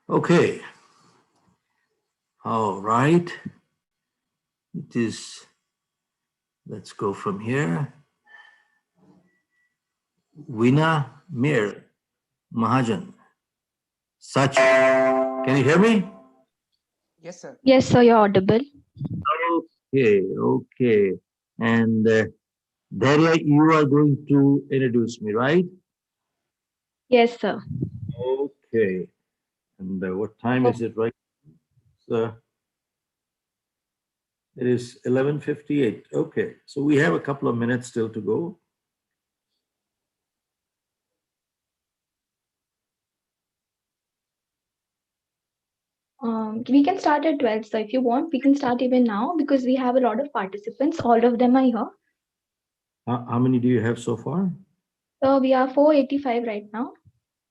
Okay, all right. It is, let's go from here. Veena Mir Mahajan. Sachi. Can you hear me? Yes, sir. Yes, sir, you're audible. Okay. And Daria, you are going to introduce me, right? Yes, sir. Okay. And what time is it right? So it is 11:58. Okay. So we have a couple of minutes still to go. We can start at 12. So if you want, we can start even now because we have a lot of participants. All of them are here. How many do you have so far? So we are 485 right now.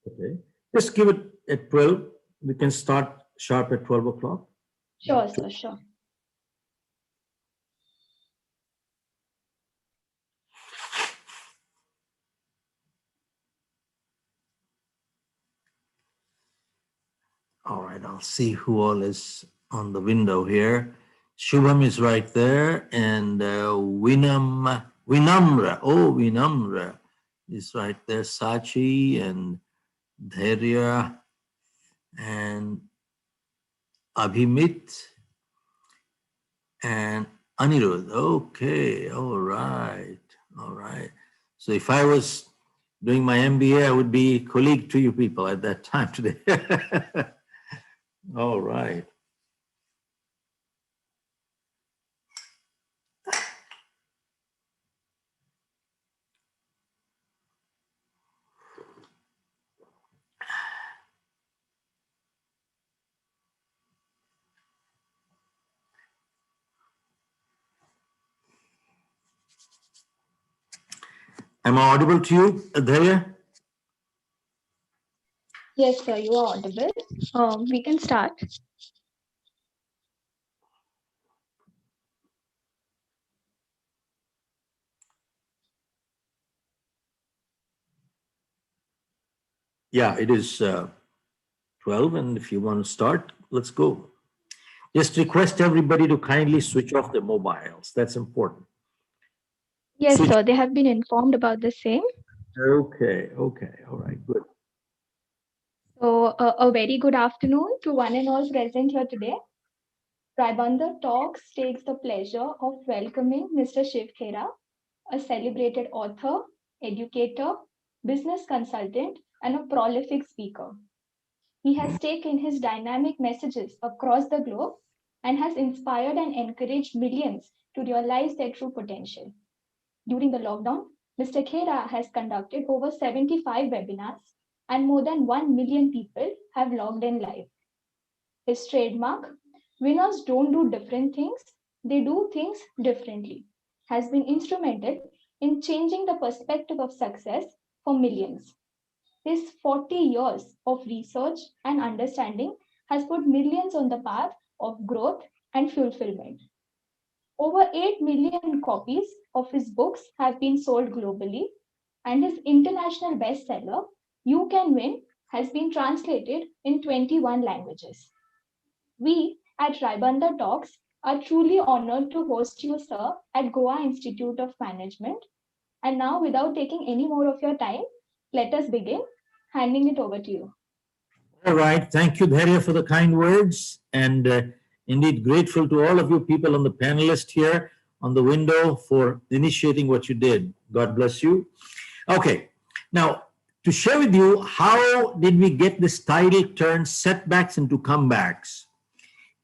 Okay. Just give it at 12. We can start sharp at 12 o'clock. Sure, sir, sure. All right, I'll see who all is on the window here. Shubham is right there, and Vinamra is right there. Sachi and Dhairya and Abhimit and Anirudh. Okay, all right. So if I was doing my MBA, I would be colleague to you people at that time today. All right. Am I audible to you, Dhairya? Yes, sir, you are audible. We can start. Yeah, it is 12, and if you want to start, let's go. Just request everybody to kindly switch off their mobiles. That's important. Yes, Switch. sir, they have been informed about the same. Okay, all right, good. So a very good afternoon to one and all present here today. Ribandar Talks takes the pleasure of welcoming Mr. Shiv Khera, a celebrated author, educator, business consultant, and a prolific speaker. He has taken his dynamic messages across the globe and has inspired and encouraged millions to realize their true potential. During the lockdown, Mr. Khera has conducted over 75 webinars, and more than 1 million people have logged in live. His trademark, winners don't do different things, they do things differently, has been instrumental in changing the perspective of success for millions. His 40 years of research and understanding has put millions on the path of growth and fulfillment. Over 8 million copies of his books have been sold globally, and his international bestseller, You Can Win, has been translated in 21 languages. We at Ribandar Talks are truly honored to host you, sir, at Goa Institute of Management. And now, without taking any more of your time, let us begin. Handing it over to you. All right, thank you, Dhairya, for the kind words, and indeed grateful to all of you people on the panelist here on the window for initiating what you did. God bless you. Okay, now to share with you how did we get this title turned setbacks into comebacks.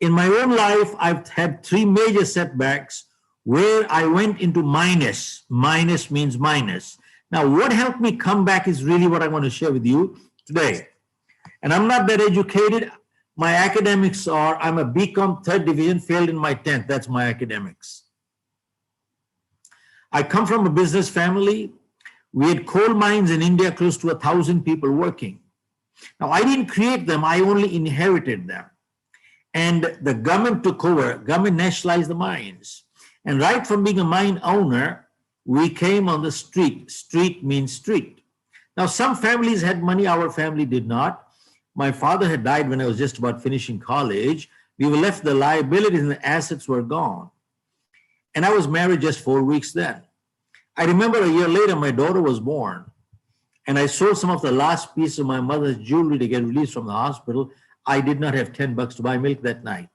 In my own life, I've had three major setbacks where I went into minus. Minus means minus. Now, what helped me come back is really what I want to share with you today. And I'm not that educated. My academics are, I'm a BCom third division, failed in my 10th. That's my academics. I come from a business family. We had coal mines in India, close to 1,000 people working. Now, I didn't create them, I only inherited them. And the government took over, government nationalized the mines. And right from being a mine owner, we came on the street. Street means street. Now, some families had money, our family did not. My father had died when I was just about finishing college. We were left the liabilities and the assets were gone. And I was married just 4 weeks then. I remember a year later, my daughter was born. And I sold some of the last piece of my mother's jewelry to get released from the hospital. I did not have $10 to buy milk that night.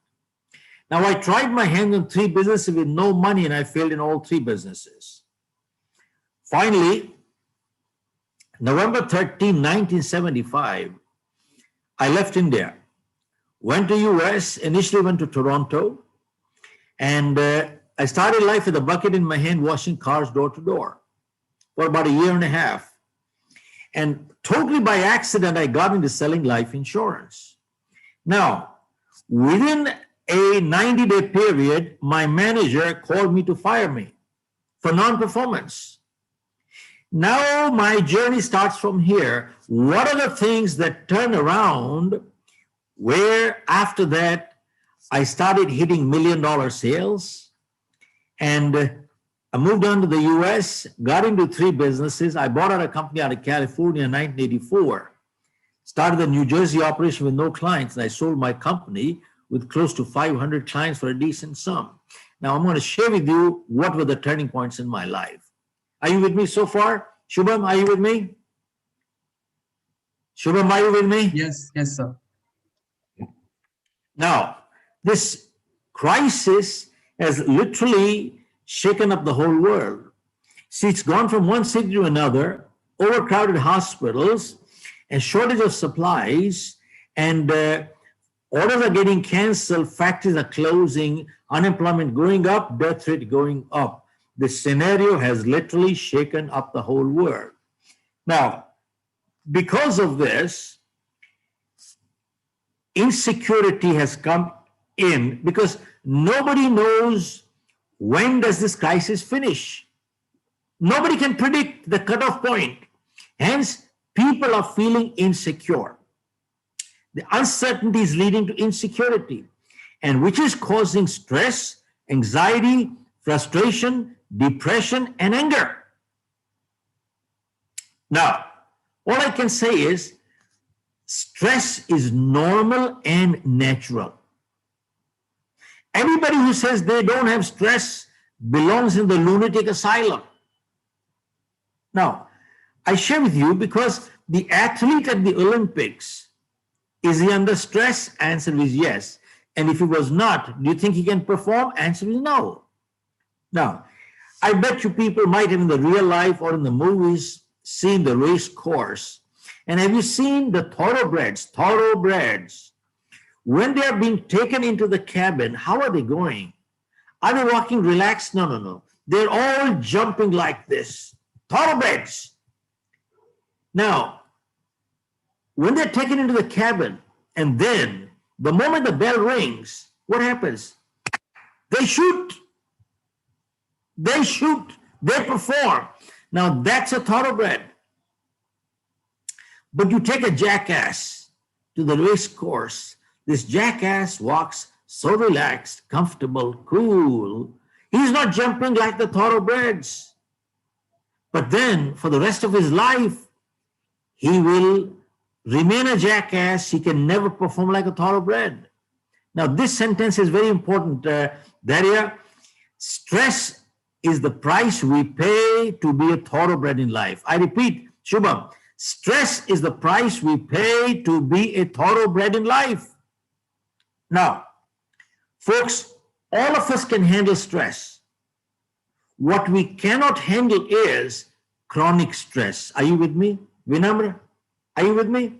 Now, I tried my hand on 3 businesses with no money, and I failed in all 3 businesses. Finally, November 13, 1975, I left India, went to US, initially went to Toronto, and I started life with a bucket in my hand, washing cars door to door for about a year and a half. And totally by accident, I got into selling life insurance. Now, within a 90-day period, my manager called me to fire me for non-performance. Now my journey starts from here. What are the things that turn around where after that I started hitting $1 million sales? And I moved on to the US, got into 3 businesses. I bought out a company out of California in 1984, started the New Jersey operation with no clients, and I sold my company with close to 500 clients for a decent sum. Now I'm going to share with you what were the turning points in my life. Are you with me so far? Shubham, are you with me? Shubham, are you with me? Yes, sir. Now, this crisis has literally shaken up the whole world. See, it's gone from one city to another, overcrowded hospitals, and shortage of supplies, and orders are getting canceled, factories are closing, unemployment going up, death rate going up. This scenario has literally shaken up the whole world. Now, because of this, insecurity has come in because nobody knows when does this crisis finish. Nobody can predict the cutoff point. Hence, people are feeling insecure. The uncertainty is leading to insecurity, and which is causing stress, anxiety, frustration, depression, and anger. Now, all I can say is stress is normal and natural. Anybody who says they don't have stress belongs in the lunatic asylum. Now, I share with you because the athlete at the Olympics, is he under stress? Answer is yes. And if he was not, do you think he can perform? Answer is no. Now, I bet you people might have in the real life or in the movies seen the race course. And have you seen the thoroughbreds? When they are being taken into the cabin, how are they going? Are they walking relaxed? No. They're all jumping like this. Thoroughbreds. Now, when they're taken into the cabin, and then the moment the bell rings, what happens? They shoot. They perform. Now that's a thoroughbred. But you take a jackass to the race course. This jackass walks so relaxed, comfortable, cool. He's not jumping like the thoroughbreds. But then for the rest of his life, he will remain a jackass. He can never perform like a thoroughbred. Now this sentence is very important, Daria. Stress is the price we pay to be a thoroughbred in life. I repeat, Shubham, stress is the price we pay to be a thoroughbred in life. Now, folks, all of us can handle stress. What we cannot handle is chronic stress. Are you with me? Vinamra, are you with me?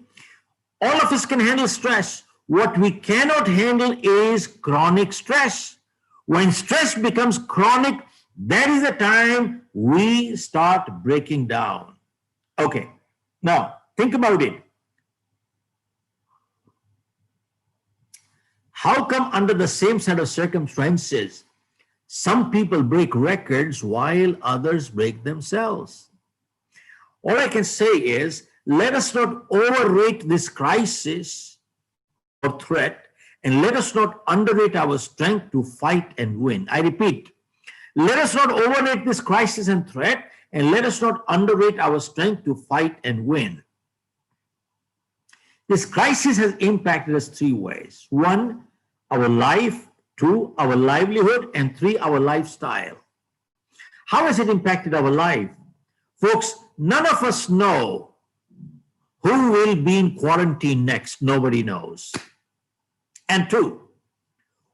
All of us can handle stress. What we cannot handle is chronic stress. When stress becomes chronic, that is the time we start breaking down. Okay, now think about it. How come under the same set of circumstances, some people break records while others break themselves? All I can say is, let us not overrate this crisis or threat, and let us not underrate our strength to fight and win. I repeat, let us not overrate this crisis and threat, and let us not underrate our strength to fight and win. This crisis has impacted us three ways. One, our life. Two, our livelihood. And three, our lifestyle. How has it impacted our life? Folks, none of us know who will be in quarantine next. Nobody knows. And two,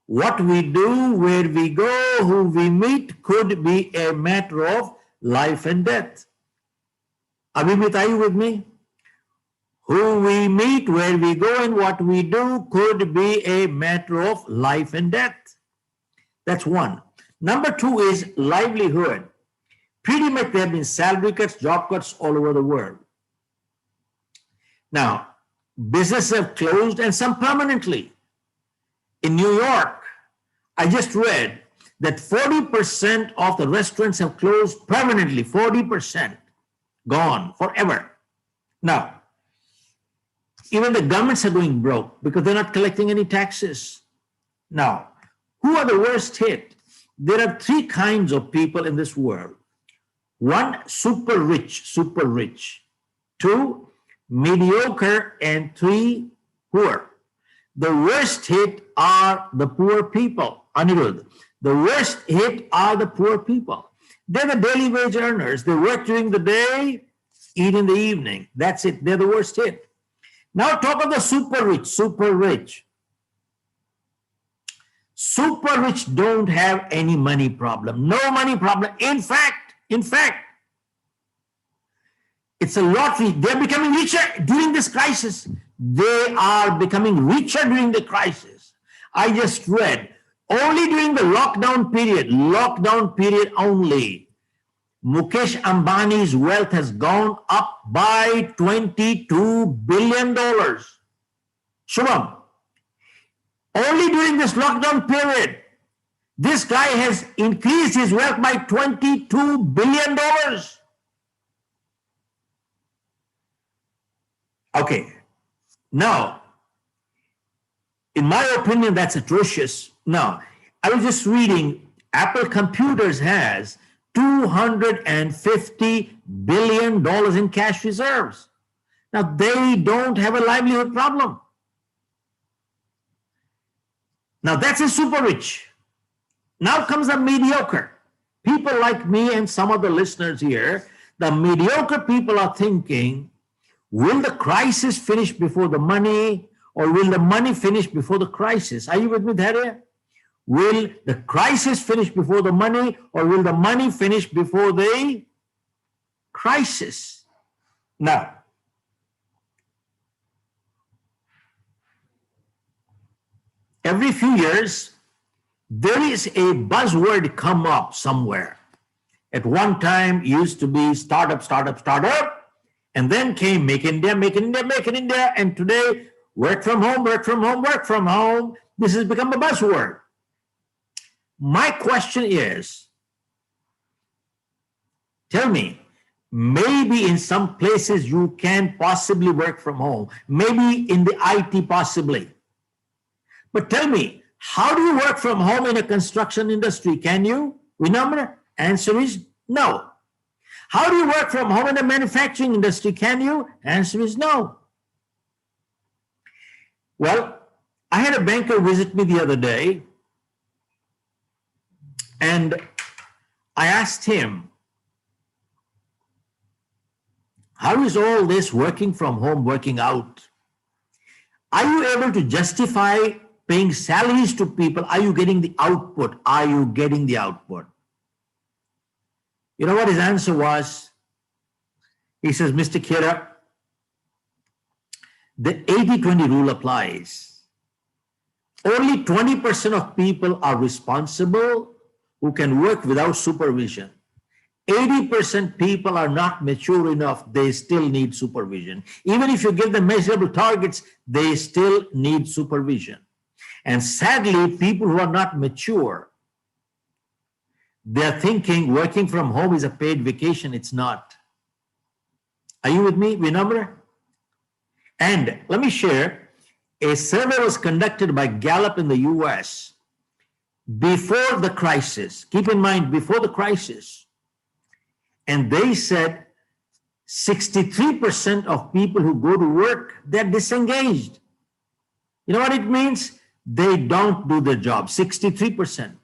what we do, where we go, who we meet could be a matter of life and death. Are you with me? Who we meet, where we go, and what we do could be a matter of life and death. That's one. Number two is livelihood. Pretty much there have been salary cuts, job cuts all over the world. Now, businesses have closed and some permanently. In New York, I just read that 40% of the restaurants have closed permanently, 40% gone forever. Now, even the governments are going broke because they're not collecting any taxes. Now, who are the worst hit? There are three kinds of people in this world. One, super rich. Two, mediocre. And three, poor. The worst hit are the poor people. Anirudh, the worst hit are the poor people. They're the daily wage earners. They work during the day, eat in the evening. That's it. They're the worst hit. Now talk of the super rich. Super rich don't have any money problem. No money problem. In fact, it's a lottery. They're becoming richer during this crisis. They are becoming richer during the crisis. I just read, only during the lockdown period only, Mukesh Ambani's wealth has gone up by $22 billion. Shubham, only during this lockdown period, this guy has increased his wealth by $22 billion. Okay, now, in my opinion, that's atrocious. Now, I was just reading, Apple Computers has $250 billion in cash reserves. Now, they don't have a livelihood problem. Now, that's a super rich. Now comes the mediocre. People like me and some of the listeners here, the mediocre people are thinking, will the crisis finish before the money, or will the money finish before the crisis? Are you with me, Dharya? Will the crisis finish before the money, or will the money finish before the crisis? Now, every few years, there is a buzzword come up somewhere. At one time, it used to be startup, and then came Make India, and today, work from home. This has become a buzzword. My question is, tell me, maybe in some places you can possibly work from home, maybe in the IT possibly. But tell me, how do you work from home in a construction industry? Can you? Vinamra? Answer is no. How do you work from home in the manufacturing industry? Can you? Answer is no. Well, I had a banker visit me the other day, and I asked him, how is all this working from home working out? Are you able to justify paying salaries to people? Are you getting the output? You know what his answer was? He says, Mr. Khera, the 80-20 rule applies. Only 20% of people are responsible who can work without supervision. 80% people are not mature enough. They still need supervision. Even if you give them measurable targets, they still need supervision. And sadly, people who are not mature, they're thinking working from home is a paid vacation. It's not. Are you with me, Vinamra? And let me share, a survey was conducted by Gallup in the US before the crisis. Keep in mind, before the crisis. And they said 63% of people who go to work, they're disengaged. You know what it means? They don't do their job, 63%.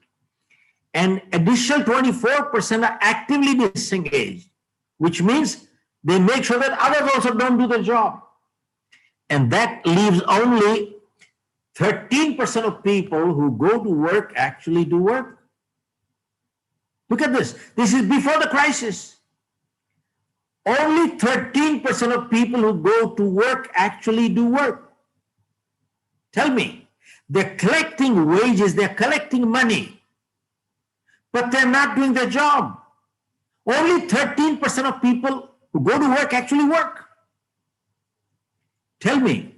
And additional 24% are actively disengaged, which means they make sure that others also don't do their job. And that leaves only 13% of people who go to work actually do work. Look at this. This is before the crisis. Only 13% of people who go to work actually do work. Tell me, they're collecting wages, they're collecting money, but they're not doing their job. Only 13% of people who go to work actually work. Tell me,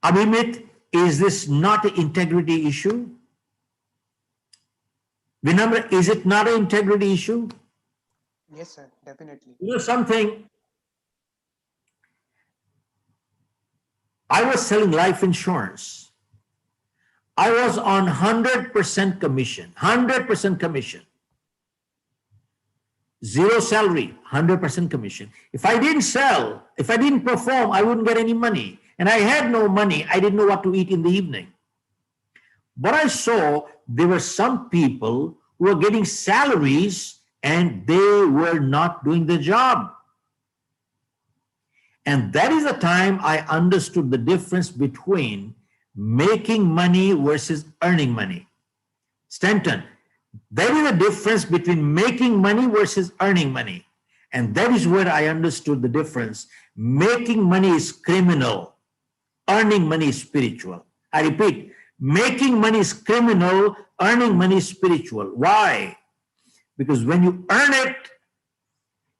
Abhimit, is this not an integrity issue? Vinamra, is it not an integrity issue? Yes, sir. Definitely. You know something? I was selling life insurance. I was on 100% commission, 100% commission. Zero salary, 100% commission. If I didn't sell, if I didn't perform, I wouldn't get any money. And I had no money. I didn't know what to eat in the evening. But I saw there were some people who were getting salaries and they were not doing the job. And that is the time I understood the difference between making money versus earning money. Stanton, that is the difference between making money versus earning money. And that is where I understood the difference. Making money is criminal. Earning money is spiritual. I repeat, making money is criminal. Earning money is spiritual. Why? Because when you earn it,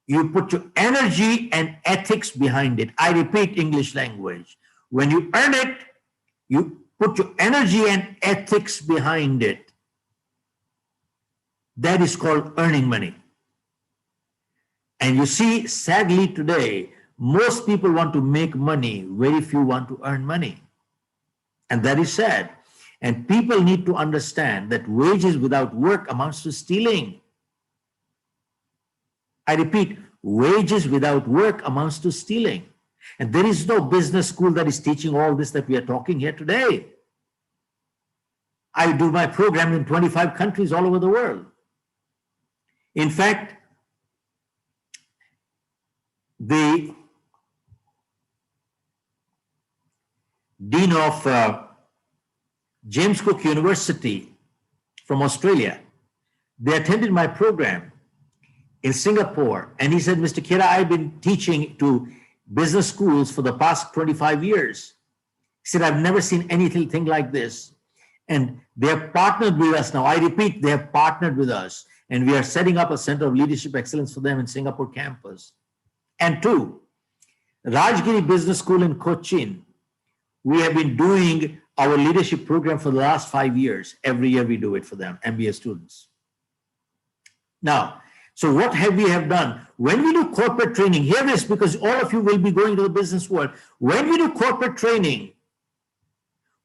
you put your energy and ethics behind it. I repeat English language. When you earn it, you put your energy and ethics behind it. That is called earning money. And you see, sadly today, most people want to make money, very few want to earn money. And that is sad. And people need to understand that wages without work amounts to stealing. I repeat, wages without work amounts to stealing. And there is no business school that is teaching all this that we are talking here today. I do my program in 25 countries all over the world. In fact, the dean of James Cook University from Australia, they attended my program in Singapore. And he said, Mr. Khera, I've been teaching to business schools for the past 25 years. He said, I've never seen anything like this. And they have partnered with us now. I repeat, they have partnered with us. And we are setting up a center of leadership excellence for them in Singapore campus. And two, Rajgiri Business School in Cochin, we have been doing our leadership program for the last 5 years. Every year we do it for them, MBA students. Now, so what have we have done? When we do corporate training, hear this because all of you will be going to the business world. When we do corporate training,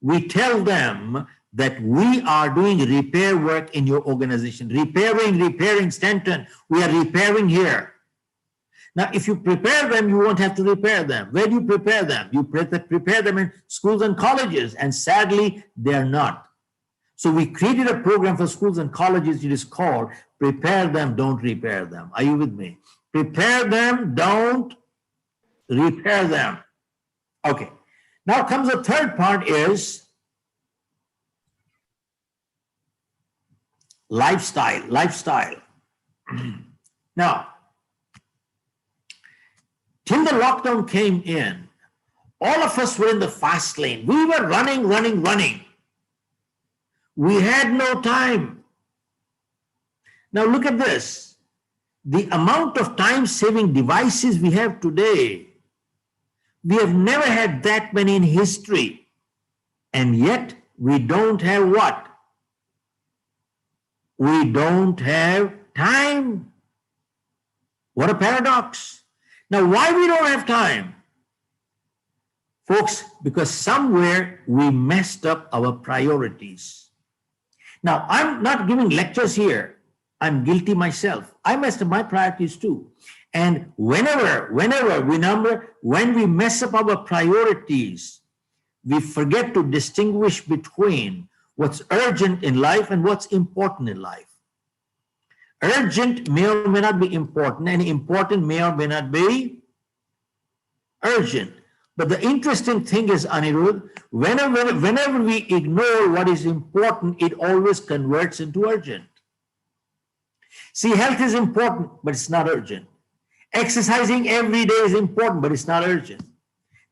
we tell them that we are doing repair work in your organization. Repairing, Stanton. We are repairing here. Now, if you prepare them, you won't have to repair them. Where do you prepare them? You prepare them in schools and colleges, and sadly, they're not. So we created a program for schools and colleges. It is called Prepare Them, Don't Repair Them. Are you with me? Prepare them, don't repair them. Okay. Now comes the third part is lifestyle. Now, till the lockdown came in, all of us were in the fast lane. We were running. We had no time. Now look at this. The amount of time-saving devices we have today, we have never had that many in history. And yet we don't have what? We don't have time. What a paradox. Now, why we don't have time? Folks, because somewhere we messed up our priorities. Now, I'm not giving lectures here. I'm guilty myself. I messed up my priorities too. And whenever when we mess up our priorities, we forget to distinguish between what's urgent in life and what's important in life. Urgent may or may not be important, and important may or may not be urgent. But the interesting thing is, Anirudh, whenever we ignore what is important, it always converts into urgent. See, health is important, but it's not urgent. Exercising every day is important, but it's not urgent.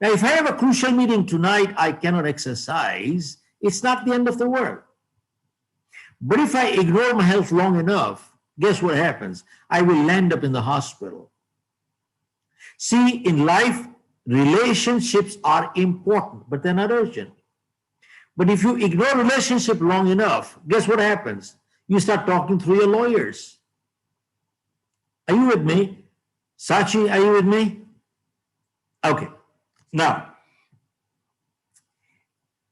Now, if I have a crucial meeting tonight, I cannot exercise, it's not the end of the world. But if I ignore my health long enough, guess what happens? I will land up in the hospital. See, in life, relationships are important, but they're not urgent. But if you ignore relationship long enough, guess what happens? You start talking through your lawyers. Are you with me? Sachi, are you with me? Okay. Now,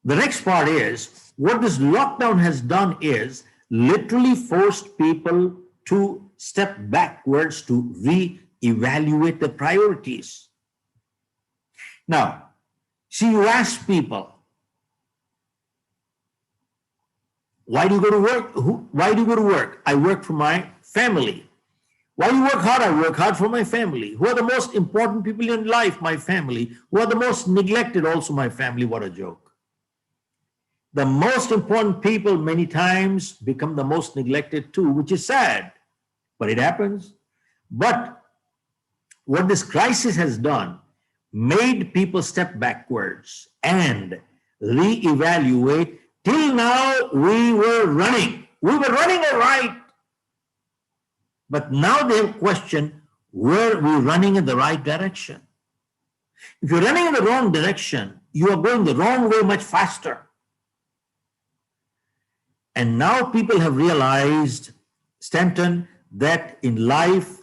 the next part is, what this lockdown has done is literally forced people to step backwards to re-evaluate the priorities. Now, see, you ask people, why do you go to work? Why do you go to work? I work for my family. Why do you work hard? I work hard for my family. Who are the most important people in life? My family. Who are the most neglected? Also my family. What a joke. The most important people many times become the most neglected too, which is sad, but it happens. But what this crisis has done, made people step backwards and reevaluate. Till now, we were running. We were running all right. But now they have questioned, were we running in the right direction? If you're running in the wrong direction, you are going the wrong way much faster. And now people have realized, Stanton, that in life,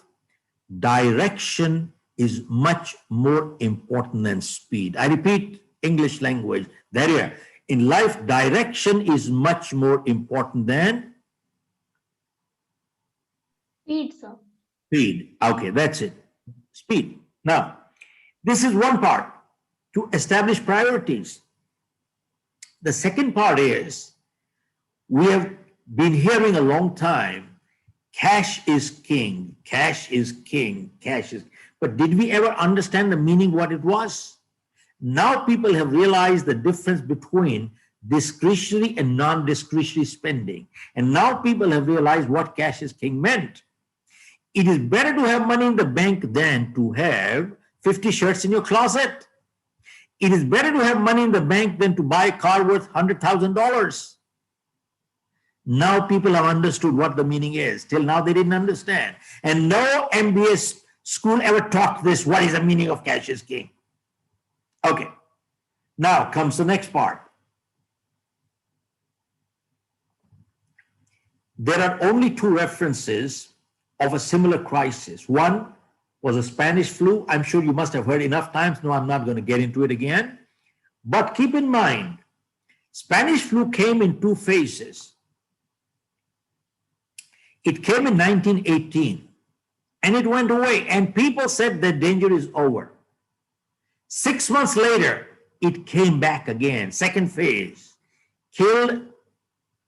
direction is much more important than speed. I repeat English language. There, in life, direction is much more important than Speed, sir. speed. Okay, that's it. Speed. Now, this is one part, to establish priorities. The second part is, we have been hearing a long time, cash is king, cash is king, cash is. But did we ever understand the meaning what it was? Now people have realized the difference between discretionary and non-discretionary spending. And now people have realized what cash is king meant. It is better to have money in the bank than to have 50 shirts in your closet. It is better to have money in the bank than to buy a car worth $100,000. Now people have understood what the meaning is. Till now they didn't understand. And no MBA school ever taught this, what is the meaning of cash is king. Okay, now comes the next part. There are only two references of a similar crisis. One was a Spanish flu. I'm sure you must have heard enough times. No, I'm not going to get into it again. But keep in mind, Spanish flu came in two phases. It came in 1918 and it went away, and people said the danger is over. 6 months later, it came back again, second phase, killed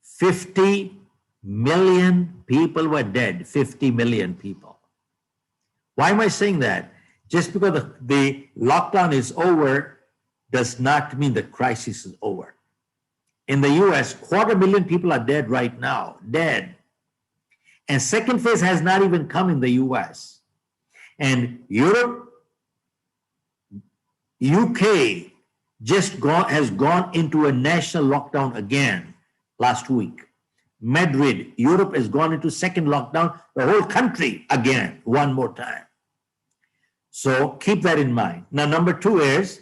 50 million people were dead, 50 million people. Why am I saying that? Just because the lockdown is over does not mean the crisis is over. In the US, 250,000 people are dead right now, dead. And second phase has not even come in the US. And Europe, UK has gone into a national lockdown again last week. Madrid, Europe has gone into second lockdown, the whole country again, one more time. So keep that in mind. Now, number two is,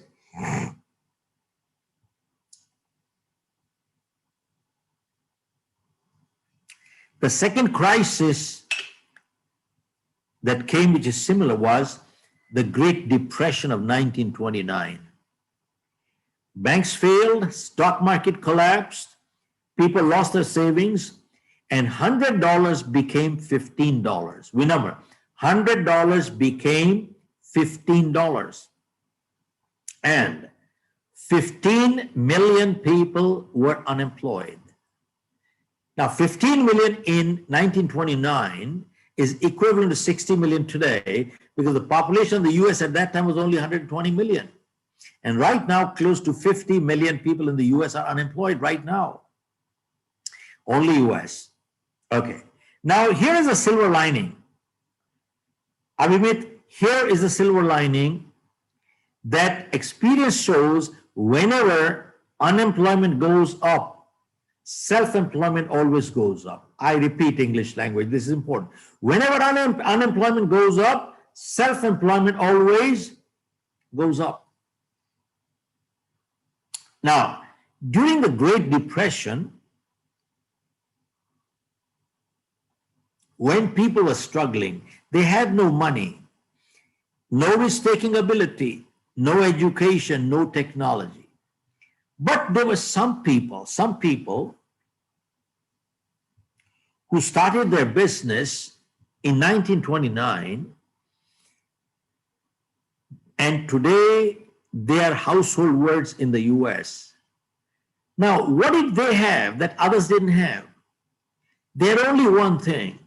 the second crisis that came, which is similar, was the Great Depression of 1929. Banks failed, stock market collapsed, people lost their savings, and $100 became $15. Remember, $100 became $15. And 15 million people were unemployed. Now, 15 million in 1929 is equivalent to 60 million today, because the population of the US at that time was only 120 million. And right now, close to 50 million people in the US are unemployed right now. Only US. Okay. Now, here is a silver lining. Abhimit, here is the silver lining that experience shows whenever unemployment goes up, self-employment always goes up. I repeat English language, this is important. Whenever unemployment goes up, self-employment always goes up. Now, during the Great Depression, when people were struggling, they had no money, no risk-taking ability, no education, no technology. But there were some people who started their business in 1929, and today they are household words in the US. Now, what did they have that others didn't have? They had only one thing.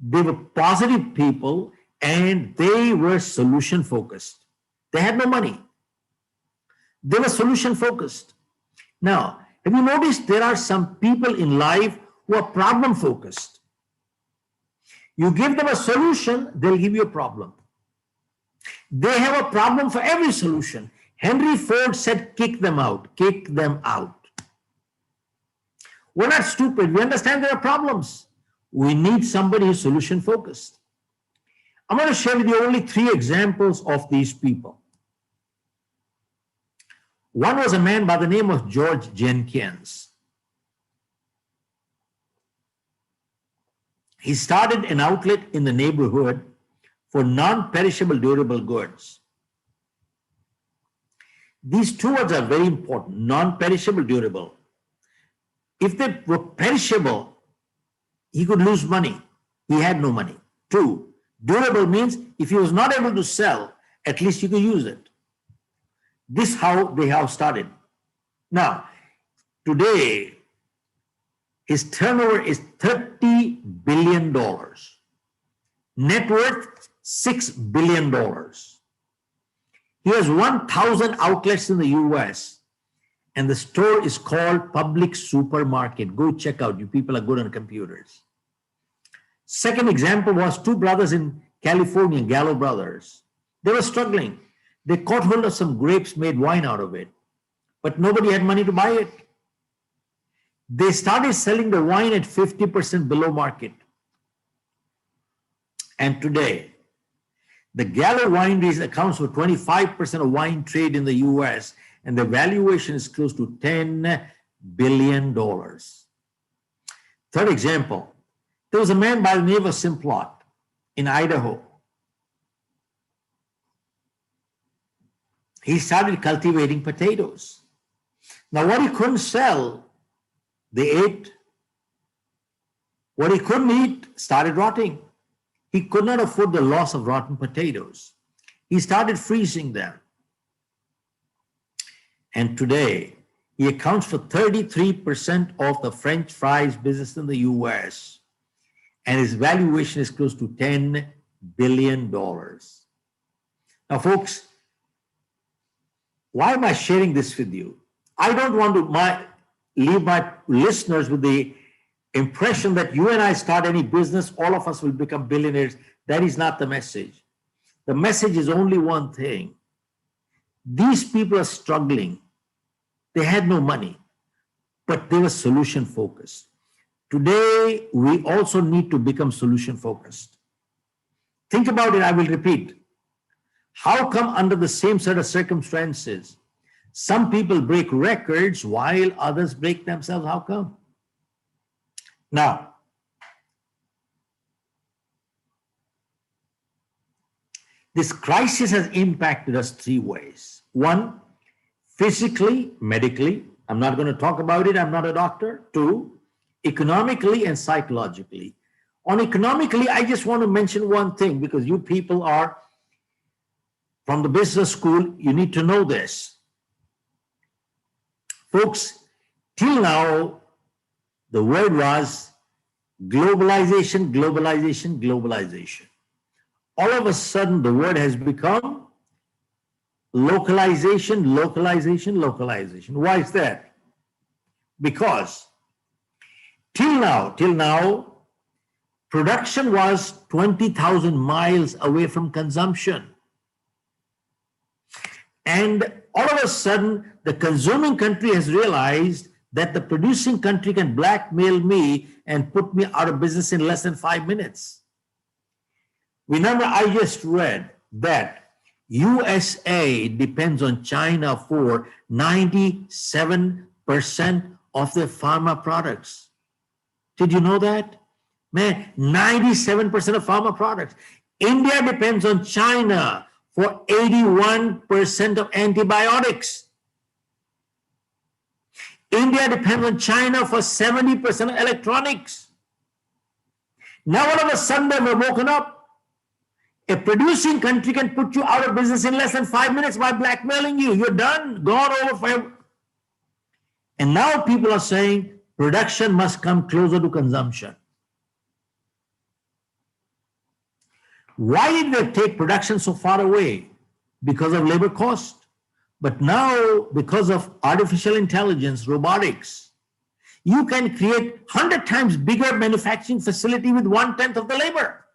They were positive people and they were solution focused. They had no money. They were solution focused. Now, have you noticed there are some people in life who are problem focused? You give them a solution, they'll give you a problem. They have a problem for every solution. Henry Ford said, kick them out, kick them out. We're not stupid. We understand there are problems. We need somebody who's solution focused. I'm going to share with you only 3 examples of these people. One was a man by the name of George Jenkins. He started an outlet in the neighborhood for non-perishable durable goods. These 2 words are very important, non-perishable durable. If they were perishable, he could lose money. He had no money. 2, durable means if he was not able to sell, at least you could use it. This is how they have started. Now, today, his turnover is $30 billion. Net worth, $6 billion. He has 1,000 outlets in the US, and the store is called Public Supermarket. Go check out. You people are good on computers. Second example was 2 brothers in California, Gallo brothers. They were struggling. They caught hold of some grapes, made wine out of it, but nobody had money to buy it. They started selling the wine at 50% below market. And today, the Gallo wineries accounts for 25% of wine trade in the US, and the valuation is close to $10 billion. Third example, there was a man by the name of Simplot in Idaho. He started cultivating potatoes. Now, what he couldn't sell, they ate. What he couldn't eat started rotting. He could not afford the loss of rotten potatoes. He started freezing them. And today, he accounts for 33% of the French fries business in the US. And his valuation is close to $10 billion. Now, folks, why am I sharing this with you? I don't want to leave my listeners with the impression that you and I start any business, all of us will become billionaires. That is not the message. The message is only one thing. These people are struggling. They had no money, but they were solution focused. Today, we also need to become solution focused. Think about it, I will repeat. How come under the same set of circumstances, some people break records while others break themselves? How come? Now, this crisis has impacted us 3 ways. 1, physically, medically. I'm not going to talk about it. I'm not a doctor. 2, economically and psychologically. On economically, I just want to mention one thing, because you people are from the business school, you need to know this. Folks, till now, the word was globalization, globalization, globalization. All of a sudden, the word has become localization, localization, localization. Why is that? Because till now, production was 20,000 miles away from consumption. And all of a sudden, the consuming country has realized that the producing country can blackmail me and put me out of business in less than 5 minutes. Remember, I just read that USA depends on China for 97% of their pharma products. Did you know that? Man, 97% of pharma products. India depends on China for 81% of antibiotics. India depends on China for 70% of electronics. Now all of a sudden they've woken up. A producing country can put you out of business in less than 5 minutes by blackmailing you. You're done, gone over forever. And now people are saying production must come closer to consumption. Why did they take production so far away? Because of labor cost. But now, because of artificial intelligence, robotics, you can create 100 times bigger manufacturing facility with 1/10 of the labor.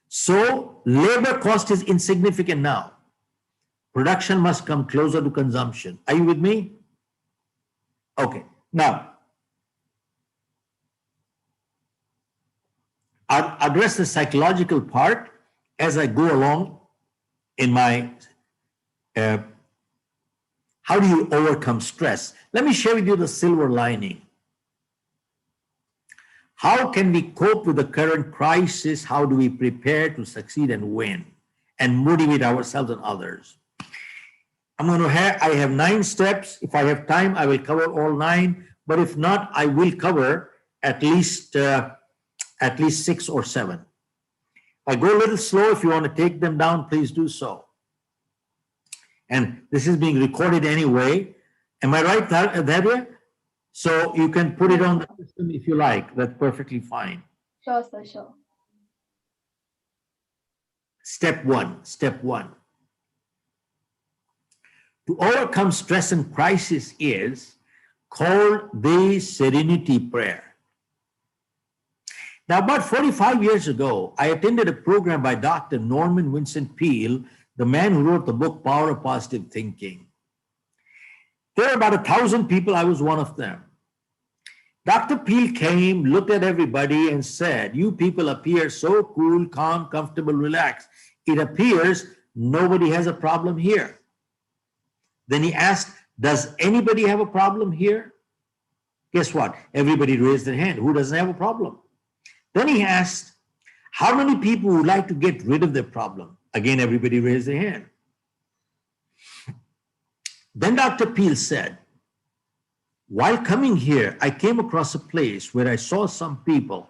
So labor cost is insignificant now. Production must come closer to consumption. Are you with me? Okay. Now, I'll address the psychological part as I go along in my how do you overcome stress? Let me share with you the silver lining. How can we cope with the current crisis? How do we prepare to succeed and win and motivate ourselves and others? I have 9 steps. If I have time, I will cover all 9. But if not, I will cover at least 6 or 7. I go a little slow. If you want to take them down, please do so. And this is being recorded anyway. Am I right, Dhavya? So you can put it on the system if you like. That's perfectly fine. Sure, sir, sure. Step one. To overcome stress and crisis is called the serenity prayer. Now, about 45 years ago, I attended a program by Dr. Norman Vincent Peale, the man who wrote the book Power of Positive Thinking. There were about 1,000 people. I was one of them. Dr. Peale came, looked at everybody and said, "You people appear so cool, calm, comfortable, relaxed. It appears nobody has a problem here." Then he asked, "Does anybody have a problem here?" Guess what? Everybody raised their hand. Who doesn't have a problem? Then he asked, "How many people would like to get rid of their problem?" Again, everybody raised their hand. Then Dr. Peale said, "While coming here, I came across a place where I saw some people.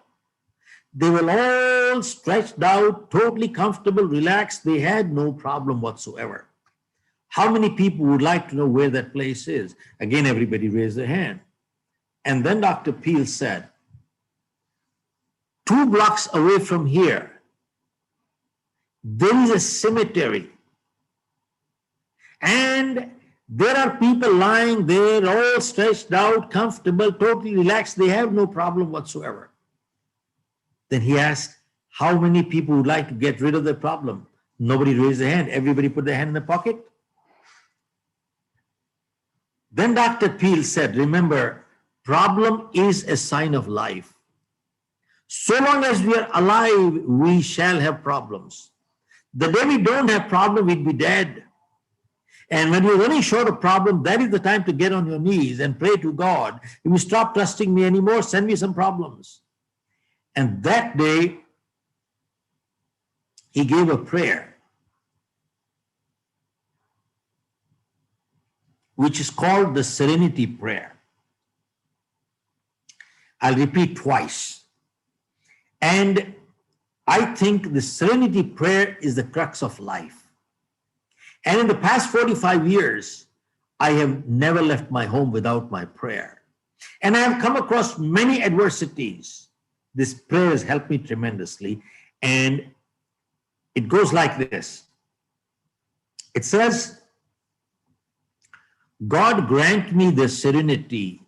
They were all stretched out, totally comfortable, relaxed. They had no problem whatsoever. How many people would like to know where that place is?" Again, everybody raised their hand. And then Dr. Peale said, 2 blocks away from here, there is a cemetery. And there are people lying there, all stretched out, comfortable, totally relaxed. They have no problem whatsoever. Then he asked, how many people would like to get rid of their problem? Nobody raised their hand. Everybody put their hand in the pocket. Then Dr. Peale said, "Remember, problem is a sign of life. So long as we are alive, we shall have problems. The day we don't have problem, we'd be dead. And when you're running short of problem, that is the time to get on your knees and pray to God. If you stop trusting me anymore, send me some problems." And that day, he gave a prayer, which is called the serenity prayer. I'll repeat twice. And I think the serenity prayer is the crux of life. And in the past 45 years, I have never left my home without my prayer. And I have come across many adversities. This prayer has helped me tremendously. And it goes like this. It says, God grant me the serenity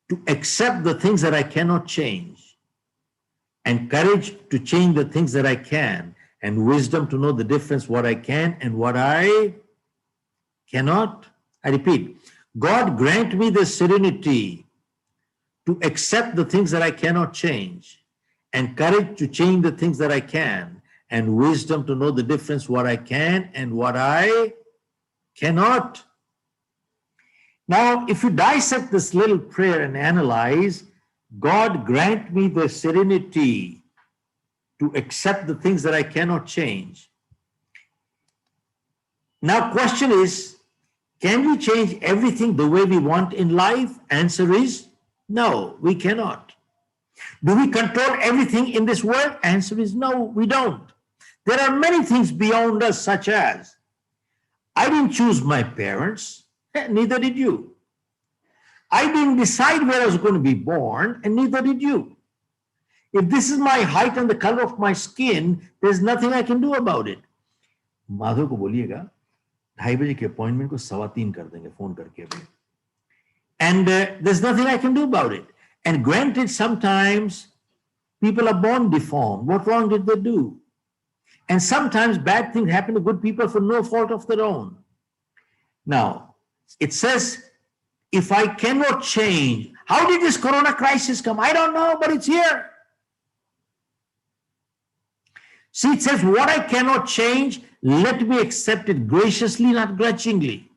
to accept the things that I cannot change, and courage to change the things that I can, and wisdom to know the difference what I can and what I cannot. I repeat, God grant me the serenity to accept the things that I cannot change, and courage to change the things that I can, and wisdom to know the difference what I can and what I cannot. Now, if you dissect this little prayer and analyze, God grant me the serenity to accept the things that I cannot change. Now, question is, can we change everything the way we want in life? Answer is no, we cannot. Do we control everything in this world? Answer is no, we don't. There are many things beyond us, such as, I didn't choose my parents, neither did you. I didn't decide where I was going to be born, and neither did you. If this is my height and the color of my skin, there's nothing I can do about it. Madhav को बोलिएगा 2:30 बजे के appointment को 3:15 कर देंगे phone करके अभी. And there's nothing I can do about it. And granted, sometimes people are born deformed. What wrong did they do? And sometimes bad things happen to good people for no fault of their own. Now, it says, if I cannot change, how did this corona crisis come? I don't know, but it's here. See, it says, what I cannot change, let me accept it graciously, not grudgingly.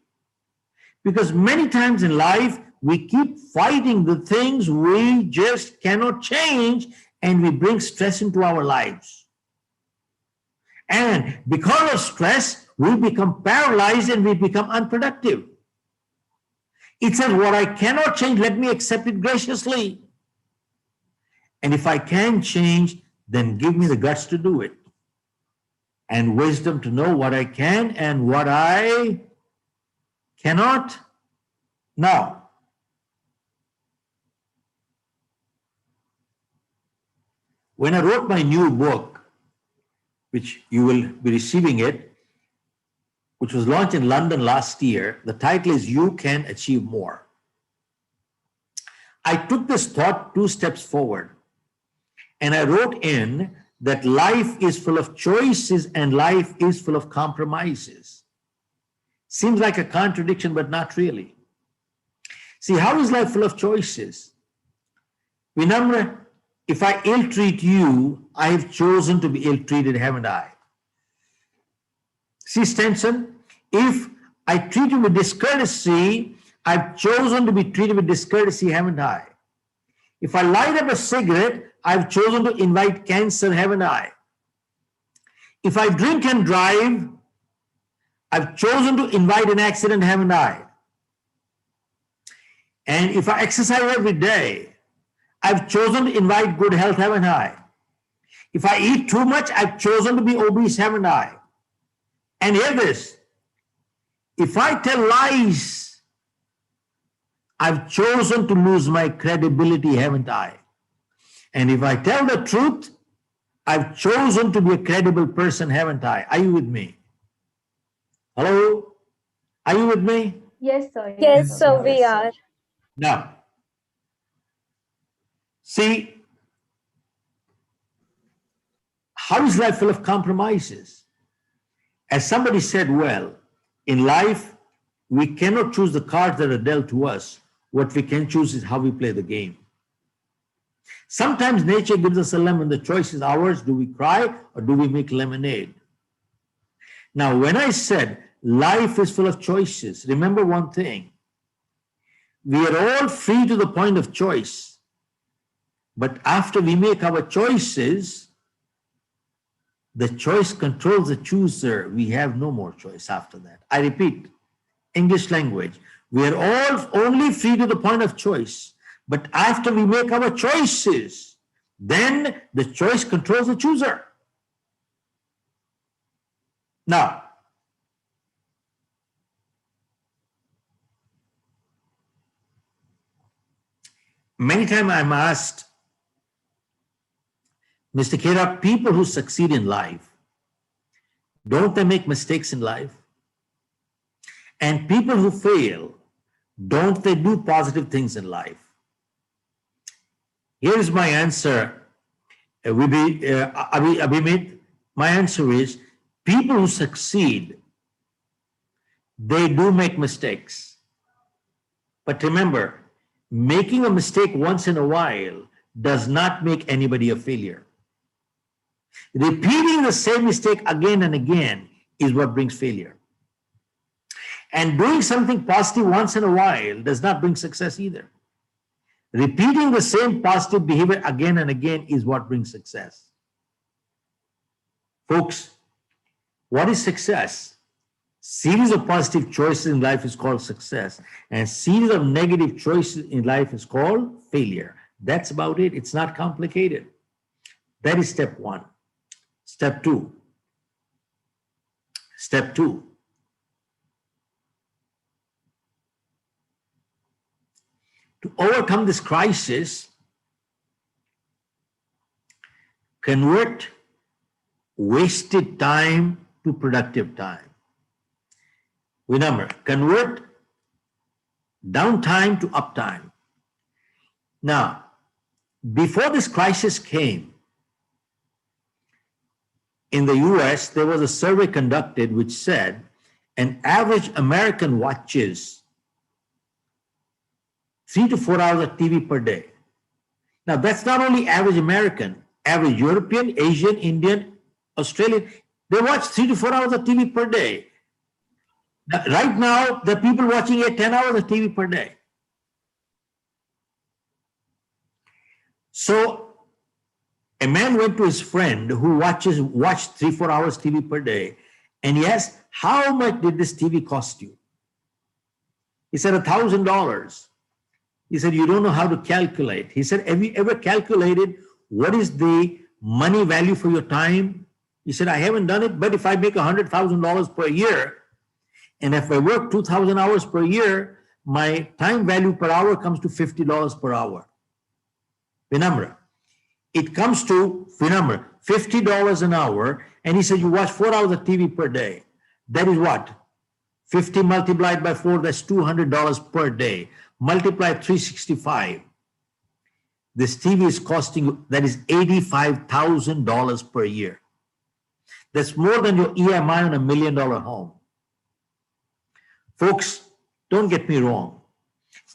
Because many times in life, we keep fighting the things we just cannot change, and we bring stress into our lives. And because of stress, we become paralyzed and we become unproductive. It says, what I cannot change, let me accept it graciously. And if I can change, then give me the guts to do it. And wisdom to know what I can and what I cannot. Now, when I wrote my new book, which you will be receiving it, which was launched in London last year, the title is You Can Achieve More. I took this thought 2 steps forward, and I wrote in that life is full of choices and life is full of compromises. Seems like a contradiction, but not really. See, how is life full of choices? Remember, if I ill-treat you, I have chosen to be ill-treated, haven't I? See, Stenson, if I treat you with discourtesy, I've chosen to be treated with discourtesy, haven't I? If I light up a cigarette, I've chosen to invite cancer, haven't I? If I drink and drive, I've chosen to invite an accident, haven't I? And if I exercise every day, I've chosen to invite good health, haven't I? If I eat too much, I've chosen to be obese, haven't I? And hear this, if I tell lies, I've chosen to lose my credibility, haven't I? And if I tell the truth, I've chosen to be a credible person, haven't I? Are you with me? Hello? Are you with me? Yes, sir. Yes, sir, we are. Now, see, how is life full of compromises? As somebody said, well, in life, we cannot choose the cards that are dealt to us. What we can choose is how we play the game. Sometimes nature gives us a lemon. The choice is ours. Do we cry or do we make lemonade? Now, when I said life is full of choices, remember one thing. We are all free to the point of choice. But after we make our choices, the choice controls the chooser. We have no more choice after that. I repeat, English language. We are all only free to the point of choice. But after we make our choices, then the choice controls the chooser. Now, many times I'm asked, Mr. Khera, people who succeed in life, don't they make mistakes in life? And people who fail, don't they do positive things in life? Here is my answer, Abhimit. My answer is, people who succeed, they do make mistakes. But remember, making a mistake once in a while does not make anybody a failure. Repeating the same mistake again and again is what brings failure. And doing something positive once in a while does not bring success either. Repeating the same positive behavior again and again is what brings success. Folks, what is success? Series of positive choices in life is called success, and series of negative choices in life is called failure. That's about it. It's not complicated. That is step one. Step two. Step two. To overcome this crisis, convert wasted time to productive time. Remember, convert downtime to uptime. Now, before this crisis came, in the US, there was a survey conducted which said an average American watches 3 to 4 hours of TV per day. Now, that's not only average American, average European, Asian, Indian, Australian, they watch 3 to 4 hours of TV per day. Right now, there are people watching 10 hours of TV per day. So, a man went to his friend who watched 3-4 hours TV per day, and he asked, how much did this TV cost you? He said, $1,000. He said, you don't know how to calculate. He said, have you ever calculated what is the money value for your time? He said, I haven't done it, but if I make $100,000 per year, and if I work 2,000 hours per year, my time value per hour comes to $50 per hour. Remember, it comes to, remember, $50 an hour, and he said, you watch 4 hours of TV per day. That is what? 50 multiplied by 4, that's $200 per day. Multiply 365. This TV is costing, that is $85,000 per year. That's more than your EMI on $1 million home. Folks, don't get me wrong.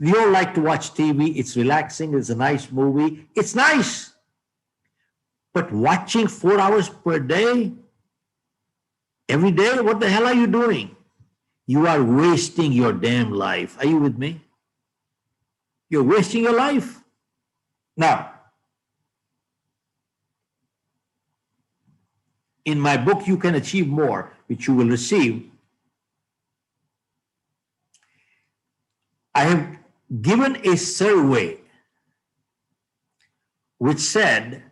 We all like to watch TV. It's relaxing. It's a nice movie. It's nice. But watching 4 hours per day, every day, what the hell are you doing? You are wasting your damn life. Are you with me? You're wasting your life. Now, in my book, You Can Achieve More, which you will receive, I have given a survey which said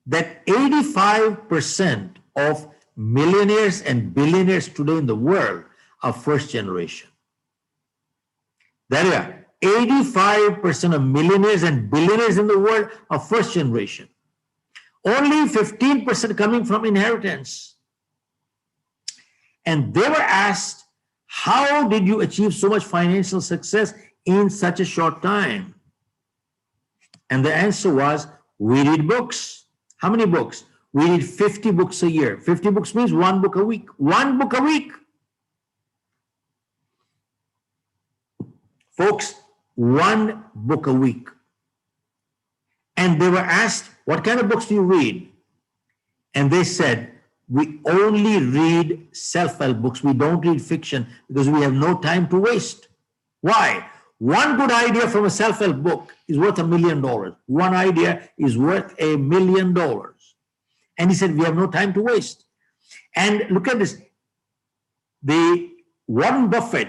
that 85% of millionaires and billionaires today in the world are first generation. There you are. 85% of millionaires and billionaires in the world are first generation. Only 15% coming from inheritance. And they were asked, how did you achieve so much financial success in such a short time? And the answer was, we read books. How many books? We read 50 books a year. 50 books means 1 book a week. 1 book a week. Folks, 1 book a week. And they were asked, what kind of books do you read? And they said, we only read self-help books. We don't read fiction because we have no time to waste. Why? One good idea from a self-help book is worth $1 million. One idea is worth $1 million. And he said, we have no time to waste. And look at this. The Warren Buffett,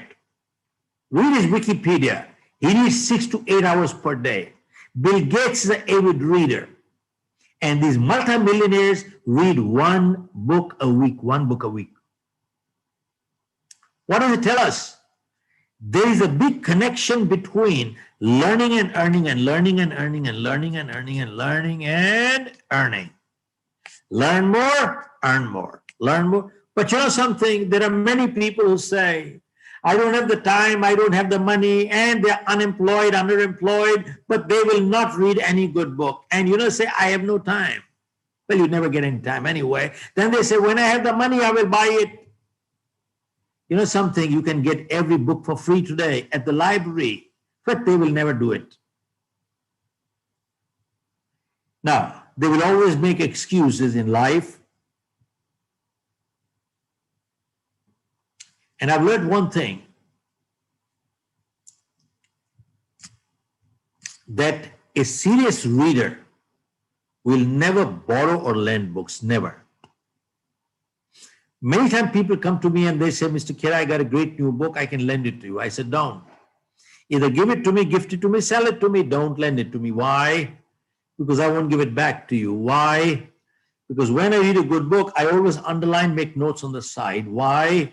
read his Wikipedia. He reads 6 to 8 hours per day. Bill Gates is an avid reader. And these multimillionaires read one book a week, one book a week. What does it tell us? There is a big connection between learning and earning and learning and earning and learning and earning and learning and earning. Learn more, earn more, learn more. But you know something? There are many people who say, I don't have the time, I don't have the money, and they're unemployed, underemployed, but they will not read any good book. And you know, say, I have no time. Well, you never get any time anyway. Then they say, when I have the money, I will buy it. You know something? You can get every book for free today at the library, but they will never do it. Now, they will always make excuses in life. And I've learned one thing, that a serious reader will never borrow or lend books, never. Many times people come to me and they say, Mr. Khera, I got a great new book, I can lend it to you. I said, don't. Either give it to me, gift it to me, sell it to me, don't lend it to me. Why? Because I won't give it back to you. Why? Because when I read a good book, I always underline, make notes on the side. Why?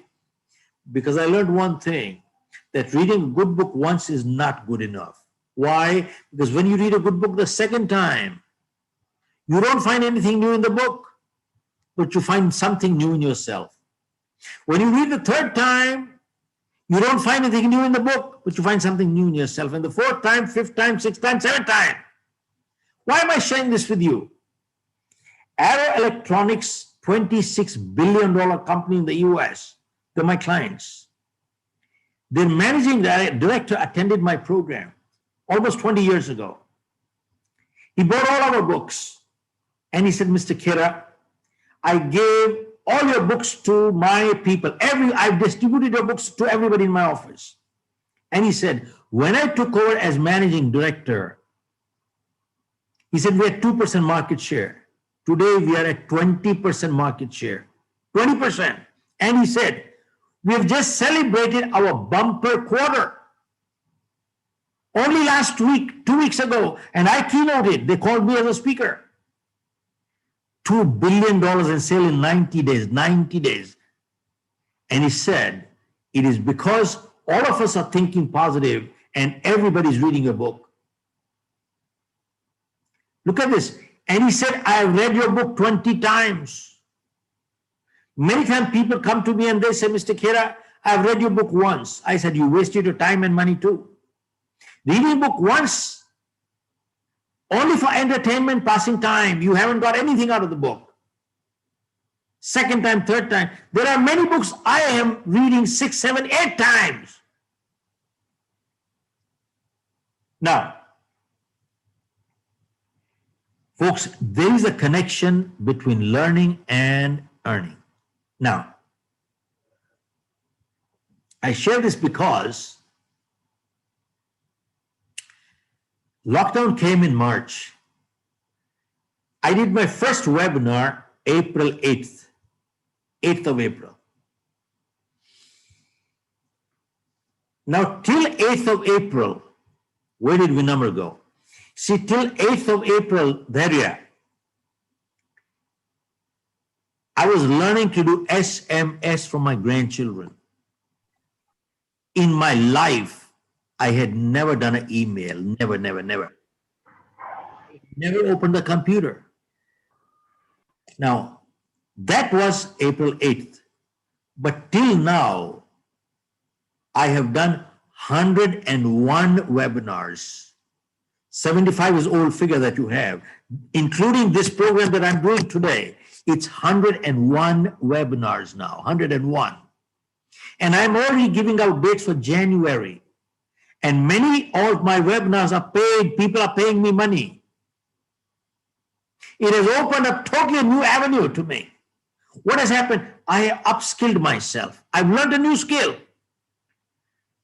Because I learned one thing, that reading a good book once is not good enough. Why? Because when you read a good book the second time, you don't find anything new in the book, but you find something new in yourself. When you read the third time, you don't find anything new in the book, but you find something new in yourself. And the fourth time, fifth time, sixth time, seventh time. Why am I sharing this with you? Arrow Electronics, $26 billion company in the US, they're my clients. Their managing director attended my program almost 20 years ago. He bought all our books and he said, Mr. Khera, I gave all your books to my people. I've distributed your books to everybody in my office. And he said, when I took over as managing director, he said, we had 2% market share. Today we are at 20% market share. 20%. And he said, we have just celebrated our bumper quarter. Only last week, 2 weeks ago, and I keynoted, they called me as a speaker. $2 billion in sale in 90 days, 90 days. And he said, it is because all of us are thinking positive and everybody's reading a book. Look at this. And he said, I have read your book 20 times. Many times people come to me and they say, Mr. Khera, I've read your book once. I said, you wasted your time and money too. Reading a book once, only for entertainment, passing time. You haven't got anything out of the book. Second time, third time. There are many books I am reading 6, 7, 8 times. Now, folks, there is a connection between learning and earning. Now, I share this because lockdown came in March. I did my first webinar April 8th, 8th of April. Now, till 8th of April, where did we number go? See, till 8th of April, there, I was learning to do SMS for my grandchildren. In my life, I had never done an email, never. Never opened the computer. Now, that was April 8th. But till now, I have done 101 webinars. 75 is old figure that you have, including this program that I'm doing today. It's 101 webinars now, 101. And I'm already giving out dates for January. And many of my webinars are paid. People are paying me money. It has opened up totally a new avenue to me. What has happened? I have upskilled myself. I've learned a new skill.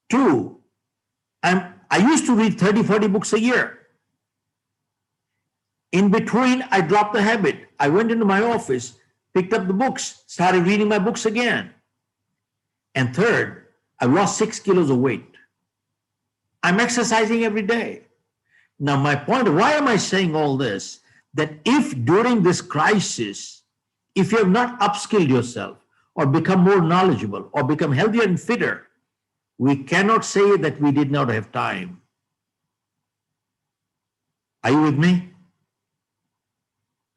2, I used to read 30, 40 books a year. In between, I dropped the habit. I went into my office, picked up the books, started reading my books again. And 3rd, I lost 6 kilos of weight. I'm exercising every day. Now, my point, why am I saying all this? That if during this crisis, if you have not upskilled yourself or become more knowledgeable or become healthier and fitter, we cannot say that we did not have time. Are you with me?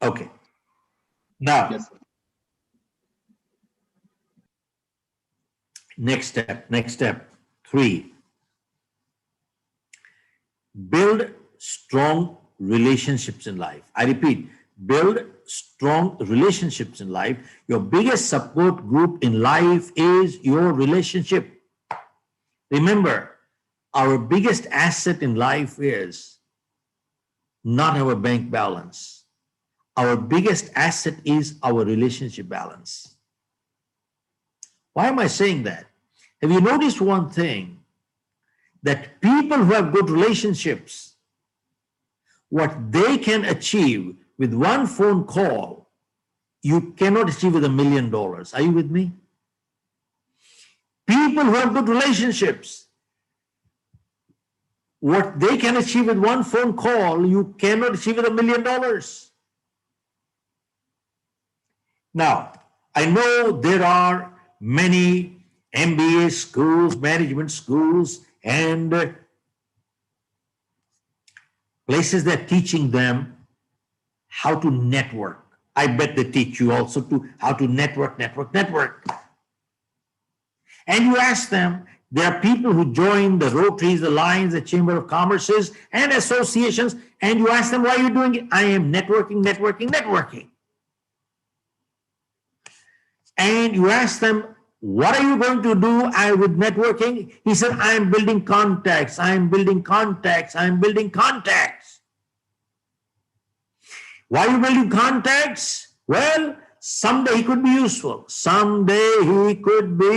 Okay. Now, Yes, sir. next step, 3. Build strong relationships in life. I repeat, build strong relationships in life. Your biggest support group in life is your relationship. Remember, our biggest asset in life is not our bank balance. Our biggest asset is our relationship balance. Why am I saying that? Have you noticed one thing? That people who have good relationships, what they can achieve with one phone call, you cannot achieve with $1 million. Are you with me? People who have good relationships, what they can achieve with one phone call, you cannot achieve with $1 million. Now, I know there are many MBA schools, management schools, and places that are teaching them how to network. I bet they teach you also to how to network. And you ask them, there are people who join the Rotaries, the Lions, the Chamber of Commerces, and associations, and you ask them, why are you doing it? I am networking. And you ask them, what are you going to do with networking? He said, I am building contacts. Why are you building contacts? Well, someday he could be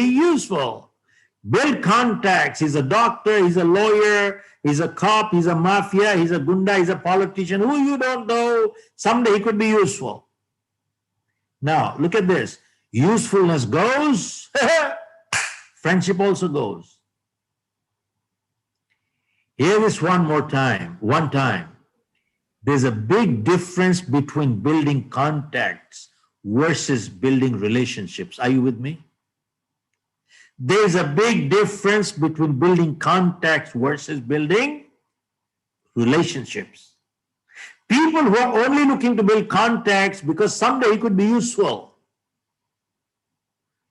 useful. Build contacts. He's a doctor, he's a lawyer, he's a cop, he's a mafia, he's a gunda, he's a politician, who you don't know. Someday he could be useful. Now, look at this. Usefulness goes, friendship also goes. Hear this one time. There's a big difference between building contacts versus building relationships. Are you with me? There's a big difference between building contacts versus building relationships. People who are only looking to build contacts because someday he could be useful.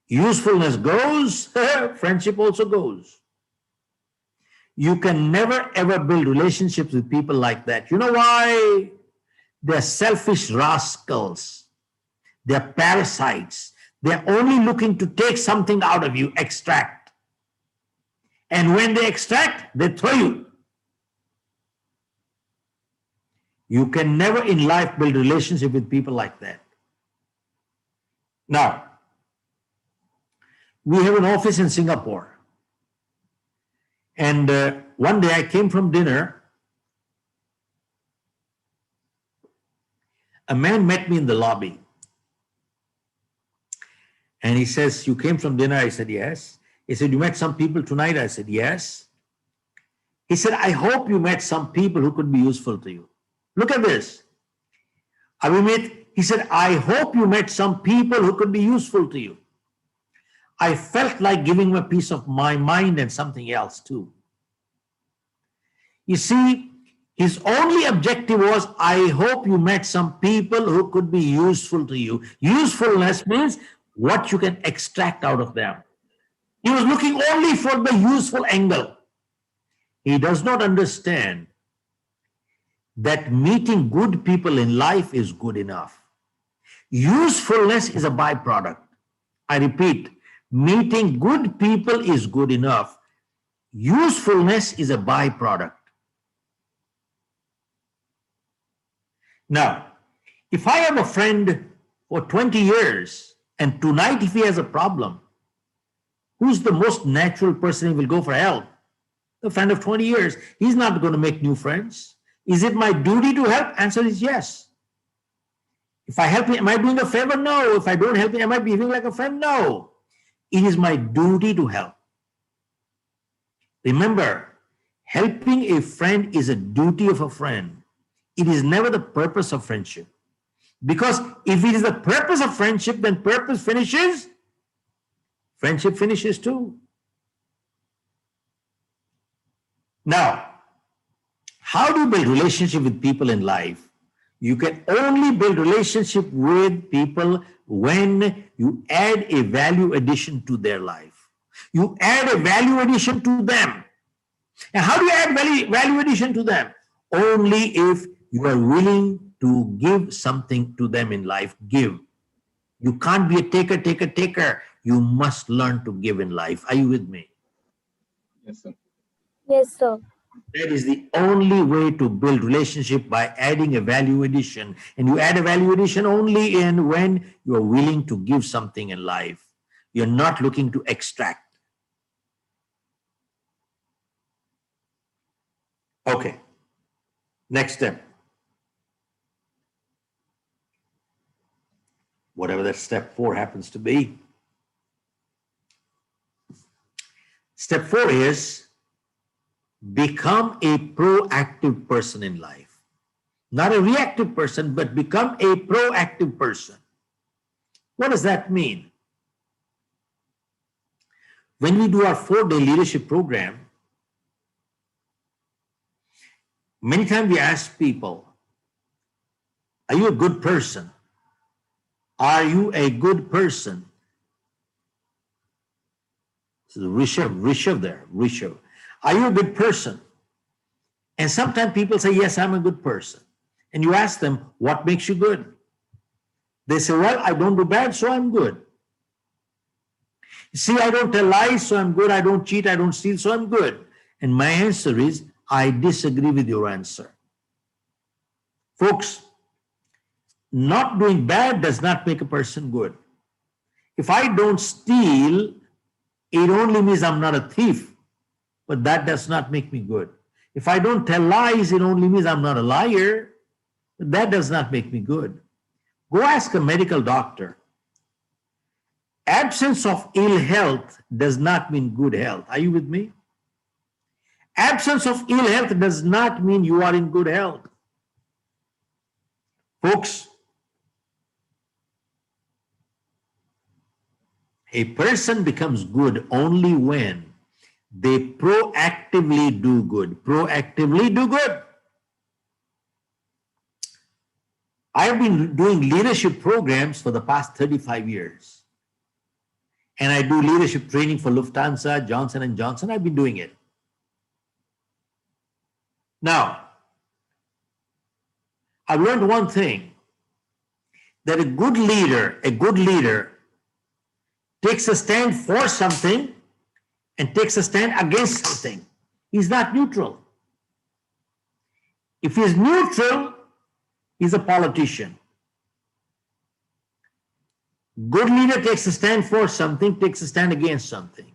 Usefulness goes, friendship also goes. You can never ever build relationships with people like that. You know why? They're selfish rascals. They're parasites. They're only looking to take something out of you, extract. And when they extract, they throw you. You can never in life build relationship with people like that. Now, we have an office in Singapore. And one day I came from dinner. A man met me in the lobby. And he says, you came from dinner? I said, yes. He said, you met some people tonight? I said, yes. He said, I hope you met some people who could be useful to you. Look at this. He said, I hope you met some people who could be useful to you. I felt like giving him a piece of my mind and something else too. You see, his only objective was, I hope you met some people who could be useful to you. Usefulness means what you can extract out of them. He was looking only for the useful angle. He does not understand that meeting good people in life is good enough. Usefulness is a byproduct. I repeat, meeting good people is good enough. Usefulness is a byproduct. Now, if I have a friend for 20 years and tonight if he has a problem, who's the most natural person he will go for help? The friend of 20 years. He's not going to make new friends. Is it my duty to help? Answer is yes. If I help him, am I doing a favor? No. If I don't help him, am I behaving like a friend? No. It is my duty to help. Remember, Helping a friend is a duty of a friend. It is never the purpose of friendship. Because if it is the purpose of friendship, then purpose finishes, friendship finishes too. Now, how do you build relationship with people in life? You can only build relationship with people when you add a value addition to their life. You add a value addition to them. And how do you add value addition to them? Only if you are willing to give something to them in life. Give. You can't be a taker. You must learn to give in life. Are you with me? Yes, sir. Yes, sir. That is the only way to build relationship, by adding a value addition. And you add a value addition only in when you are willing to give something in life. You're not looking to extract. Okay. Next step. Whatever that step 4 happens to be. Step 4 is become a proactive person in life. Not a reactive person, but become a proactive person. What does that mean? When we do our 4-day leadership program, many times we ask people, are you a good person? Are you a good person? This is Rishav there, Rishav. Are you a good person? And sometimes people say, yes, I'm a good person. And you ask them, what makes you good? They say, well, I don't do bad, so I'm good. See, I don't tell lies, so I'm good. I don't cheat, I don't steal, so I'm good. And my answer is, I disagree with your answer. Folks, not doing bad does not make a person good. If I don't steal, it only means I'm not a thief, but that does not make me good. If I don't tell lies, it only means I'm not a liar, but that does not make me good. Go ask a medical doctor. Absence of ill health does not mean good health. Are you with me? Absence of ill health does not mean you are in good health. Folks, a person becomes good only when they proactively do good. Proactively do good. I've been doing leadership programs for the past 35 years. And I do leadership training for Lufthansa, Johnson & Johnson. I've been doing it. Now, I've learned one thing, that a good leader takes a stand for something and takes a stand against something. He's not neutral. If he's neutral, he's a politician. Good leader takes a stand for something, takes a stand against something.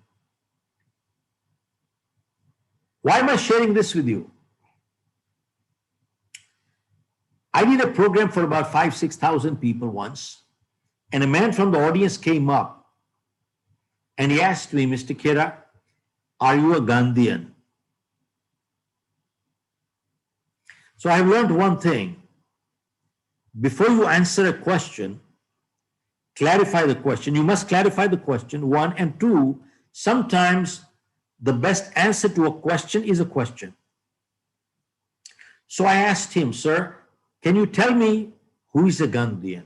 Why am I sharing this with you? I did a program for about 5,000-6,000 people once, and a man from the audience came up and he asked me, Mr. Khera, are you a Gandhian? So I've learned one thing. Before you answer a question, clarify the question. You must clarify the question, 1, and 2, sometimes the best answer to a question is a question. So I asked him, sir, can you tell me who is a Gandhian?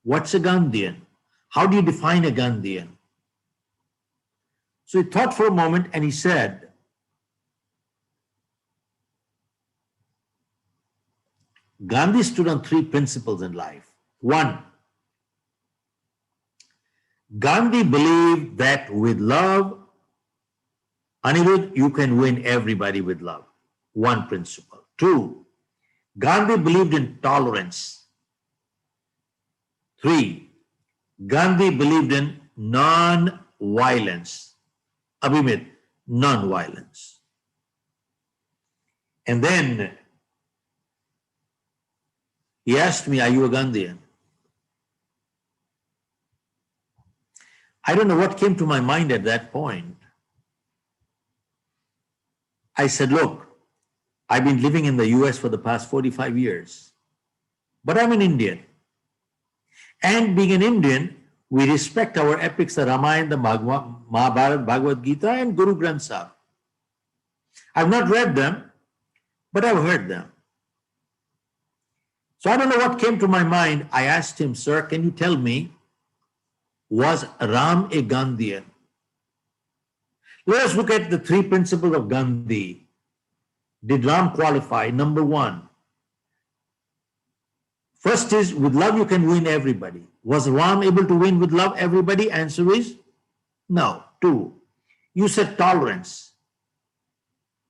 What's a Gandhian? How do you define a Gandhian? So he thought for a moment and he said, Gandhi stood on 3 principles in life. 1, Gandhi believed that with love, Anirudh, you can win everybody with love. 1 principle. 2, Gandhi believed in tolerance. 3, Gandhi believed in non-violence. Abhimit, non-violence. And then he asked me, are you a Gandhian? I don't know what came to my mind at that point. I said, look, I've been living in the US for the past 45 years, but I'm an Indian. And being an Indian, we respect our epics, the Ramayana, the Mahabharata, Bhagavad Gita, and Guru Granth Sahib. I've not read them, but I've heard them. So I don't know what came to my mind. I asked him, sir, can you tell me, was Ram a Gandhian? Let us look at the three principles of Gandhi. Did Ram qualify? Number one. First is, with love you can win everybody. Was Ram able to win with love everybody? Answer is no. Two, you said tolerance.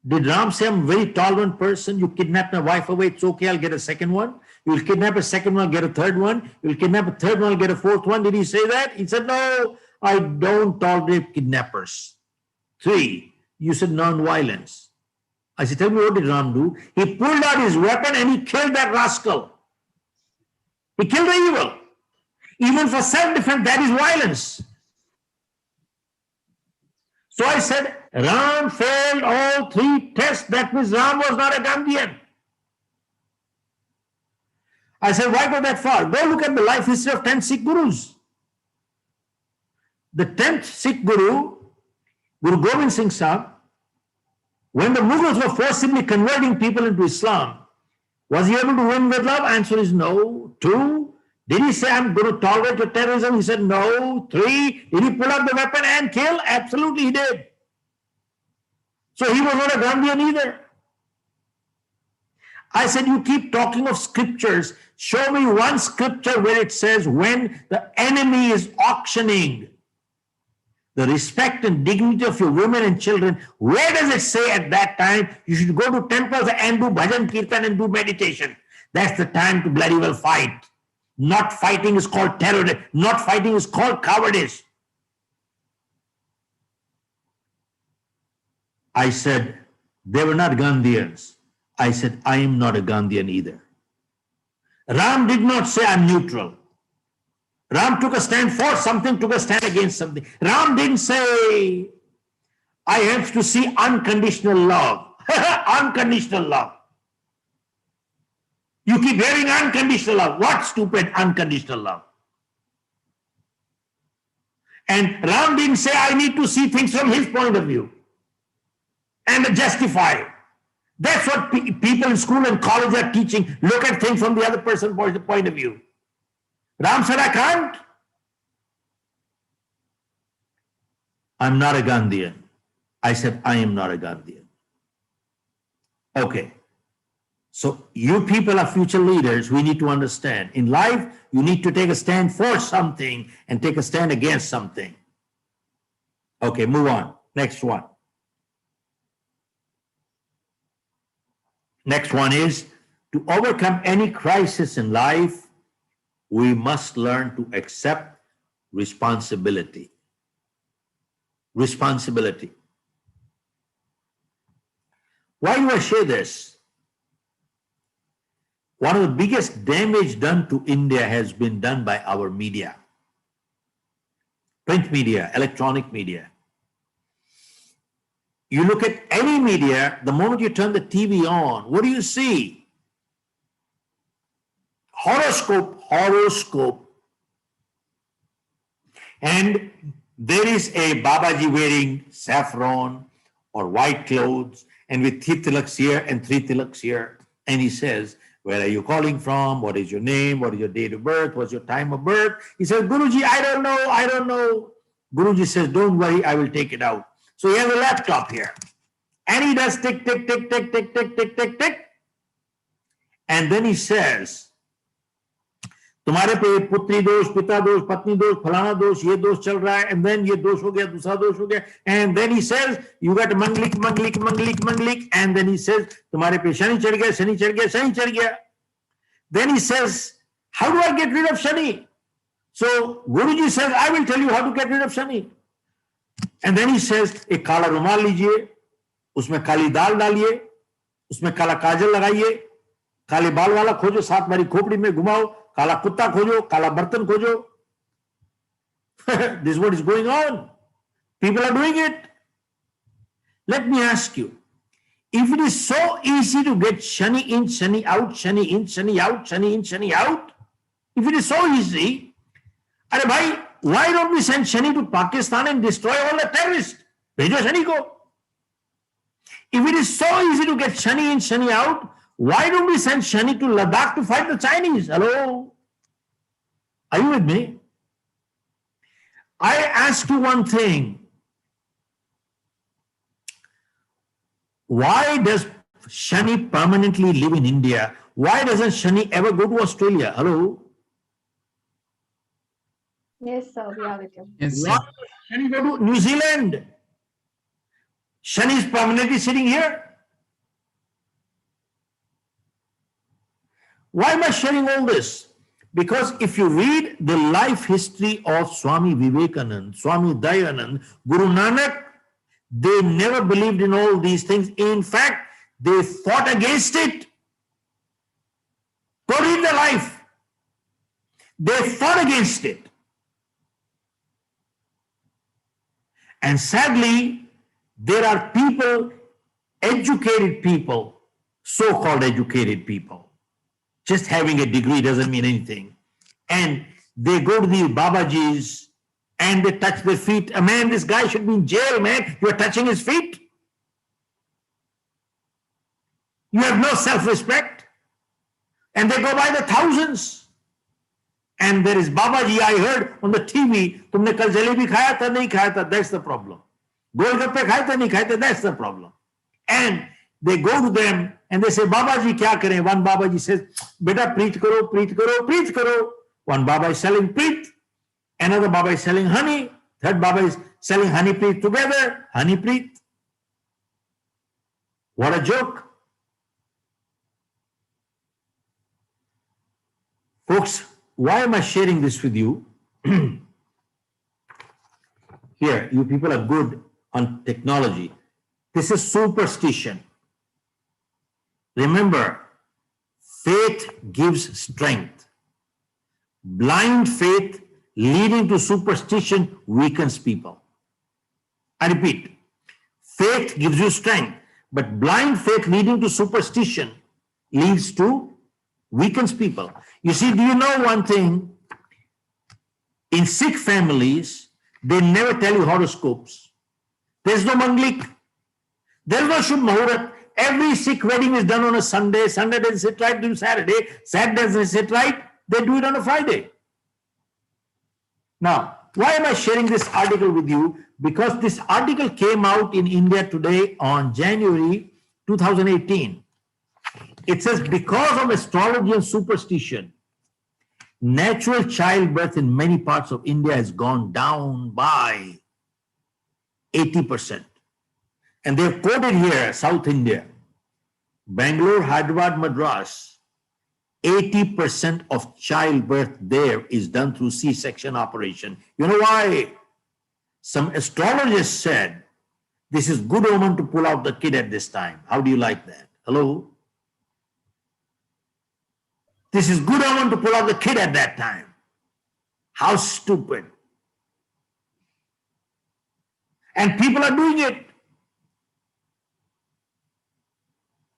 Did Ram say, I'm a very tolerant person? You kidnap my wife away, it's okay, I'll get a second one. You'll kidnap a second one, I'll get a third one. You'll kidnap a third one, I'll get a fourth one. Did he say that? He said, no, I don't tolerate kidnappers. Three, you said non-violence. I said, tell me, what did Ram do? He pulled out his weapon and he killed that rascal. He killed the evil. Even for self-defense, that is violence. So I said, Ram failed all three tests. That means Ram was not a Gandhian. I said, why go that far? Go look at the life history of 10 Sikh Gurus. The 10th Sikh Guru, Guru Gobind Singh Sahib, when the Mughals were forcibly converting people into Islam, was he able to win with love? Answer is no. Two, did he say, I'm going to tolerate your terrorism? He said no. Three, did he pull out the weapon and kill? Absolutely he did. So he was not a Gandhian either. I said, you keep talking of scriptures. Show me one scripture where it says when the enemy is auctioning the respect and dignity of your women and children, where does it say at that time you should go to temples and do bhajan kirtan and do meditation? That's the time to bloody well fight. Not fighting is called terror. Not fighting is called cowardice. I said, they were not Gandhians. I said, I am not a Gandhian either. Ram did not say I'm neutral. Ram took a stand for something, took a stand against something. Ram didn't say, I have to see unconditional love. Unconditional love. You keep hearing unconditional love. What stupid unconditional love? And Ram didn't say, I need to see things from his point of view and justify. That's what people in school and college are teaching. Look at things from the other person's point of view. Ram said, I can't. I'm not a Gandhian. I said, I am not a Gandhian. Okay. So you people are future leaders. We need to understand. In life, you need to take a stand for something and take a stand against something. Okay, move on. Next one. Next one is, to overcome any crisis in life, we must learn to accept responsibility. Responsibility. Why do I say this? One of the biggest damage done to India has been done by our media. Print media, electronic media. You look at any media, the moment you turn the TV on, what do you see? Horoscope, horoscope. And there is a Babaji wearing saffron or white clothes and with 3 tilaks here and 3 tilaks here. And he says, where are you calling from? What is your name? What is your date of birth? What's your time of birth? He says, Guruji, I don't know. Guruji says, don't worry, I will take it out. So he has a laptop here. And he does tick, tick, tick, tick, tick, tick, tick, tick, tick. And then he says, तुम्हारे पे पुत्री दोष, पिता दोष, पत्नी दोष, फलाना दोष, ये दोष चल रहा है, and then ये दोष हो गया, दूसरा दोष हो गया, and then he says, you got manglik, manglik, manglik, manglik, and then he says, तुम्हारे पे शनि चढ़ गया, शनि चढ़ गया, शनि चढ़ गया. Then he says, how do I get rid of Shani? So Guruji says, I will tell you how to get rid of Shani. And then he says, एक काला रुमाल लीजिए, उसमें काली दाल डालिए, उसमें काला काजल लगाइए, काले बाल वाला खोजो, 7 बारी खोपड़ी में घुमाओ, काला कुत्ता खोजो, काला बर्तन खोजो. This is what is going on. People are doing it. Let me ask you, If it is so easy to get Shani in, Shani out, Shani in, Shani out, Shani in, Shani out, if it is so easy, अरे भाई, why don't we send Shani to Pakistan and destroy all the terrorists? भेजो शनि को. If it is so easy to get Shani in, Shani out, why don't we send Shani to Ladakh to fight the Chinese? Hello? Are you with me? I ask you one thing. Why does Shani permanently live in India? Why doesn't Shani ever go to Australia? Hello? Yes, sir, we are with you. Yes, Why sir. does Shani go to New Zealand? Shani is permanently sitting here. Why am I sharing all this? Because if you read the life history of Swami Vivekananda, Swami Dayanand, Guru Nanak, they never believed in all these things. In fact, they fought against it. Go read their life. They fought against it. And sadly, there are people, educated people, so-called educated people. Just having a degree doesn't mean anything. And they go to these Babajis and they touch their feet. Man, this guy should be in jail, man. You are touching his feet. You have no self-respect. And they go by the thousands. And there is Babaji, I heard on the TV, तुमने कल जलेबी खाया था नहीं खाया था, that's the problem. गोलगप्पे खाए थे नहीं खाए थे, that's the problem. And they go to them and they say, Babaji क्या करें? One Babaji says, बेटा preach करो, preach करो, preach करो. One Baba is selling preach. Another Baba is selling honey. Third Baba is selling honey preach together. Honey preach. What a joke. Folks, why am I sharing this with you? Here, you people are good on technology. This is superstition. Remember, faith gives strength. Blind faith leading to superstition weakens people. I repeat, faith gives you strength, but blind faith leading to superstition leads to weakens people. You see, do you know one thing? In Sikh families, they never tell you horoscopes. There's no Manglik. There's no Shubh Muhurat. Every Sikh wedding is done on a Sunday. Sunday doesn't sit right to Saturday. Saturday doesn't sit right. They do it on a Friday. Now, why am I sharing this article with you? Because this article came out in India today on January 2018. It says, because of astrology and superstition, natural childbirth in many parts of India has gone down by 80%. And they've quoted here, South India, Bangalore, Hyderabad, Madras, 80% of childbirth there is done through C-section operation. You know why? Some astrologers said, this is good omen to pull out the kid at this time. How do you like that? Hello? This is good omen to pull out the kid at that time. How stupid. And people are doing it.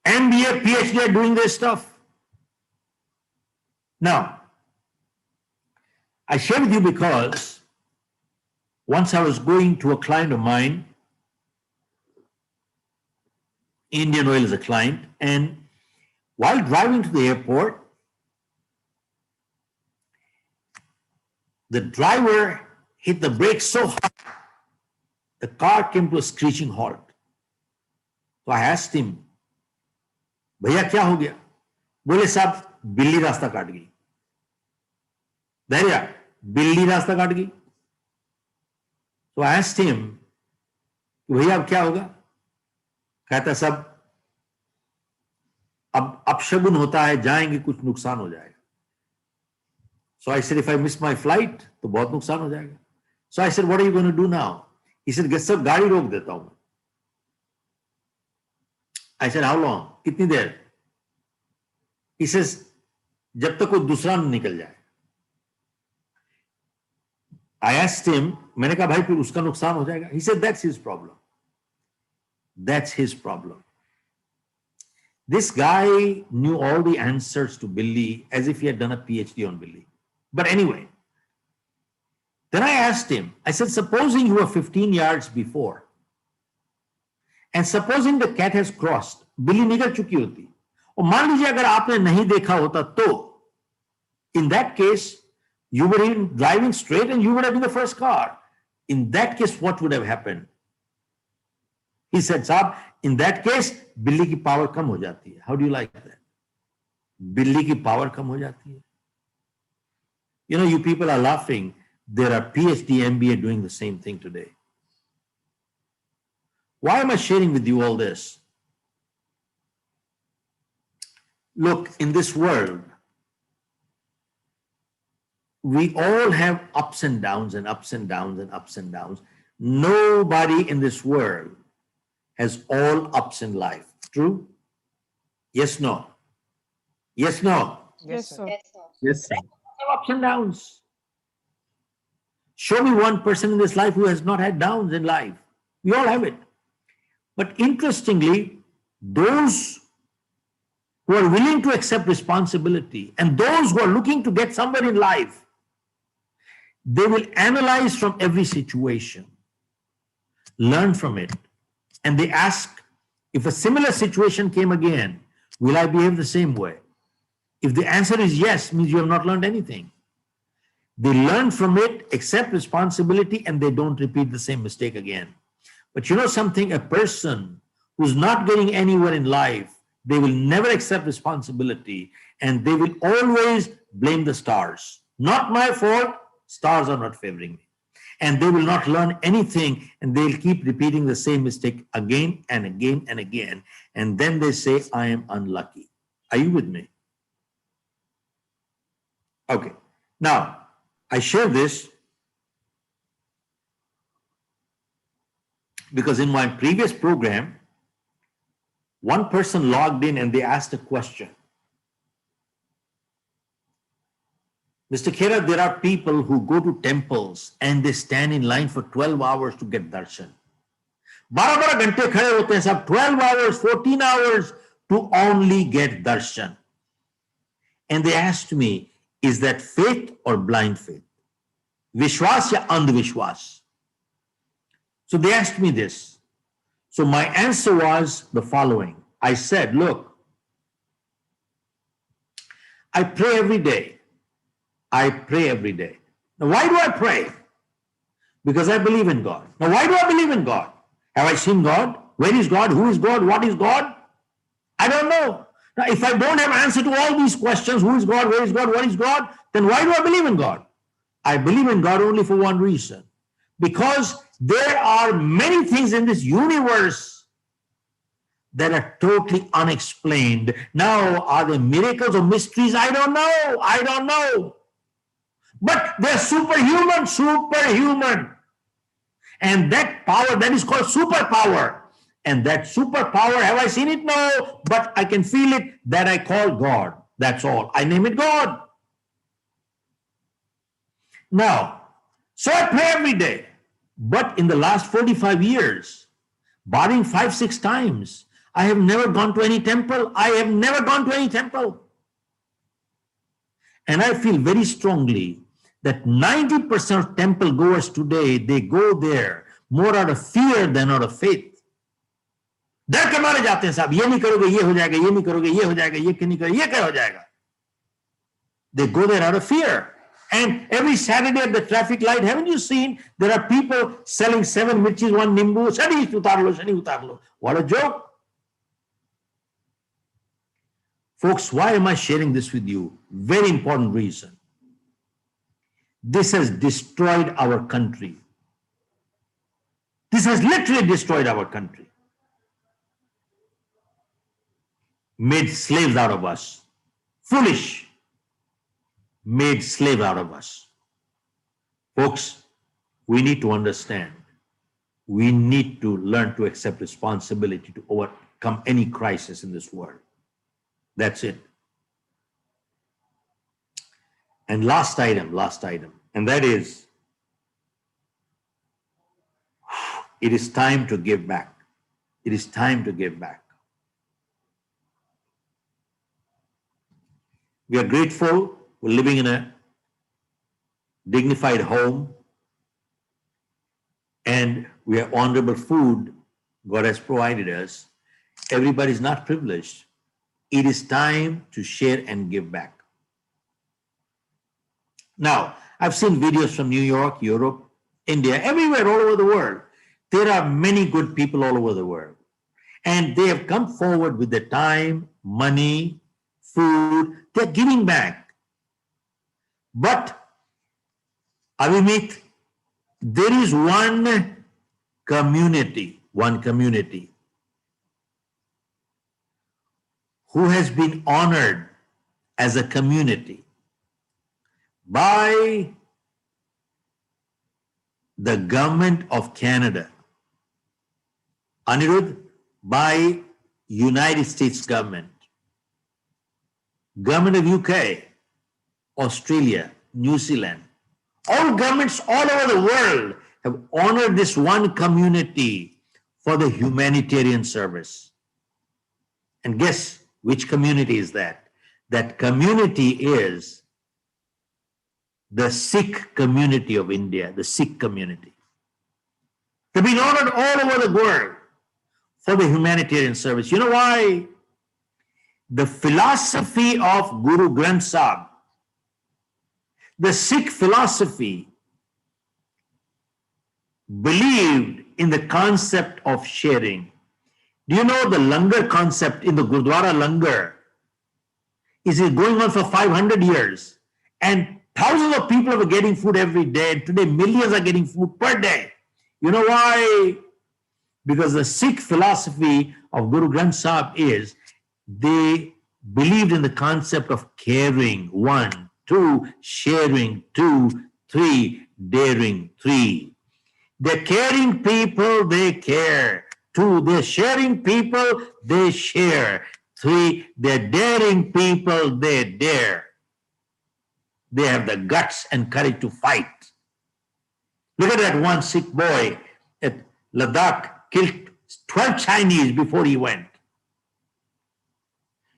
MBA, PhD are doing this stuff. Now, I share with you because once I was going to a client of mine, Indian Oil is a client, and while driving to the airport, the driver hit the brakes so hard, the car came to a screeching halt. So I asked him, भैया क्या हो गया? बोले साहब बिल्ली रास्ता काट गई. धैर्य, बिल्ली रास्ता काट गई. So I asked him, भैया अब क्या होगा? कहता सब अब अपशगुन होता है, जाएंगे कुछ नुकसान हो जाएगा. So I said, if I miss my flight, तो बहुत नुकसान हो जाएगा. So I said, what are you going to do now? He said, sir गाड़ी रोक देता हूं. I said, how long? कितनी देर? He says, जब तक कोई दूसरा न निकल जाए. I asked him, मैंने कहा भाई फिर उसका नुकसान हो जाएगा. He said, that's his problem. That's his problem. This guy knew all the answers to Billy as if he had done a PhD on Billy. But anyway, then I asked him, I said, supposing you were 15 yards before, and supposing the cat has crossed, बिल्ली निकल चुकी होती, और मान लीजिए अगर आपने नहीं देखा होता तो, in that case, you were in driving straight and you would have been the first car. In that case, what would have happened? He said, साहब, in that case, बिल्ली की पावर कम हो जाती है. How do you like that? बिल्ली की power कम हो जाती है. You know, you people are laughing. There are PhD, MBA doing the same thing today. Why am I sharing with you all this? Look, in this world, we all have ups and downs and ups and downs and ups and downs. Nobody in this world has all ups in life. True? Yes, no? Yes, no? Yes, sir. Yes, sir. Ups and downs. Show me one person in this life who has not had downs in life. We all have it. But interestingly, those who are willing to accept responsibility and those who are looking to get somewhere in life, they will analyze from every situation, learn from it, and they ask, if a similar situation came again, will I behave the same way? If the answer is yes, means you have not learned anything. They learn from it, accept responsibility, and they don't repeat the same mistake again. But you know something, a person who's not getting anywhere in life, they will never accept responsibility and they will always blame the stars. Not my fault, stars are not favoring me. And they will not learn anything and they'll keep repeating the same mistake again and again and again. And then they say, I am unlucky. Are you with me? Okay. Now, I share this because in my previous program, one person logged in and they asked a question. Mr. Khera, there are people who go to temples and they stand in line for 12 hours to get darshan. 12 घंटे खड़े होते हैं सब, 12 hours, 14 hours to only get darshan. And they asked me, is that faith or blind faith? Vishwas ya andhvishwas? So they asked me this. So my answer was the following. I said, look, I pray every day. I pray every day. Now, why do I pray? Because I believe in God. Now, why do I believe in God? Have I seen God? Where is God? Who is God? What is God? I don't know. Now, if I don't have answer to all these questions, who is God? Where is God? What is God? Then why do I believe in God? I believe in God only for one reason. Because there are many things in this universe that are totally unexplained. Now, are they miracles or mysteries? I don't know. I don't know. But they're superhuman, superhuman. And that power, that is called superpower. And that superpower, have I seen it? No. But I can feel it, that I call God. That's all. I name it God. Now, so I pray every day. But in the last 45 years, barring 5-6 times, I have never gone to any temple. I have never gone to any temple. And I feel very strongly that 90% of temple goers today, they go there more out of fear than out of faith. डर के मारे जाते हैं साहब, ये नहीं करोगे ये हो जाएगा, ये नहीं करोगे ये हो जाएगा, ये नहीं करोगे ये क्या हो जाएगा. They go there out of fear. And every Saturday at the traffic light, haven't you seen, there are people selling 7 mirchis, 1 nimbu, shani utar lo. What a joke. Folks, why am I sharing this with you? Very important reason. This has destroyed our country. This has literally destroyed our country. Made slaves out of us. Foolish. Made slaves out of us. Folks, we need to understand. We need to learn to accept responsibility to overcome any crisis in this world. That's it. And last item, and that is, it is time to give back. It is time to give back. We are grateful. We're living in a dignified home, and we have honorable food God has provided us. Everybody's not privileged. It is time to share and give back. Now, I've seen videos from New York, Europe, India, everywhere, all over the world. There are many good people all over the world. And they have come forward with their time, money, food. They're giving back. But, Avimit, there is one community who has been honored as a community by the government of Canada, Anirudh, by United States government of UK, Australia, New Zealand, all governments all over the world have honored this one community for the humanitarian service. And guess which community is that? That community is the Sikh community of India, the Sikh community. They've been honored all over the world for the humanitarian service. You know why? The philosophy of Guru Granth Sahib, the Sikh philosophy, believed in the concept of sharing. Do you know the langar concept in the Gurdwara langar is going on for 500 years, and thousands of people are getting food every day. Today, millions are getting food per day. You know why? Because the Sikh philosophy of Guru Granth Sahib is they believed in the concept of caring, 1, 2, sharing, 2, 3, daring, 3. The caring people, they care. 2, the sharing people, they share. 3, the daring people, they dare. They have the guts and courage to fight. Look at that one Sikh boy at Ladakh, killed 12 Chinese before he went.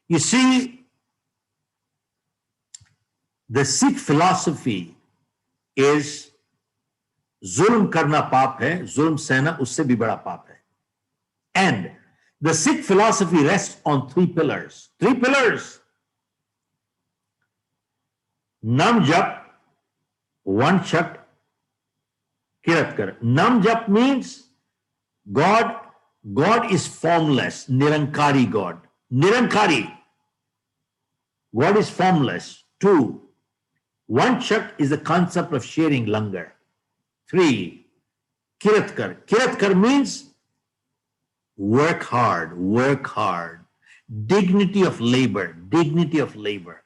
You see, the Sikh philosophy is zulm karna paap hai, zulm sehna usse bhi bada paap hai. And the Sikh philosophy rests on 3 pillars. 3 pillars. Nam jap, one chhat, kirat kar. Nam jap means God is formless, Nirankari God. Nirankari. God is formless. 2, one chhat is the concept of sharing langar. 3, kirat kar. Kirat kar means work hard, work hard. Dignity of labor, dignity of labor.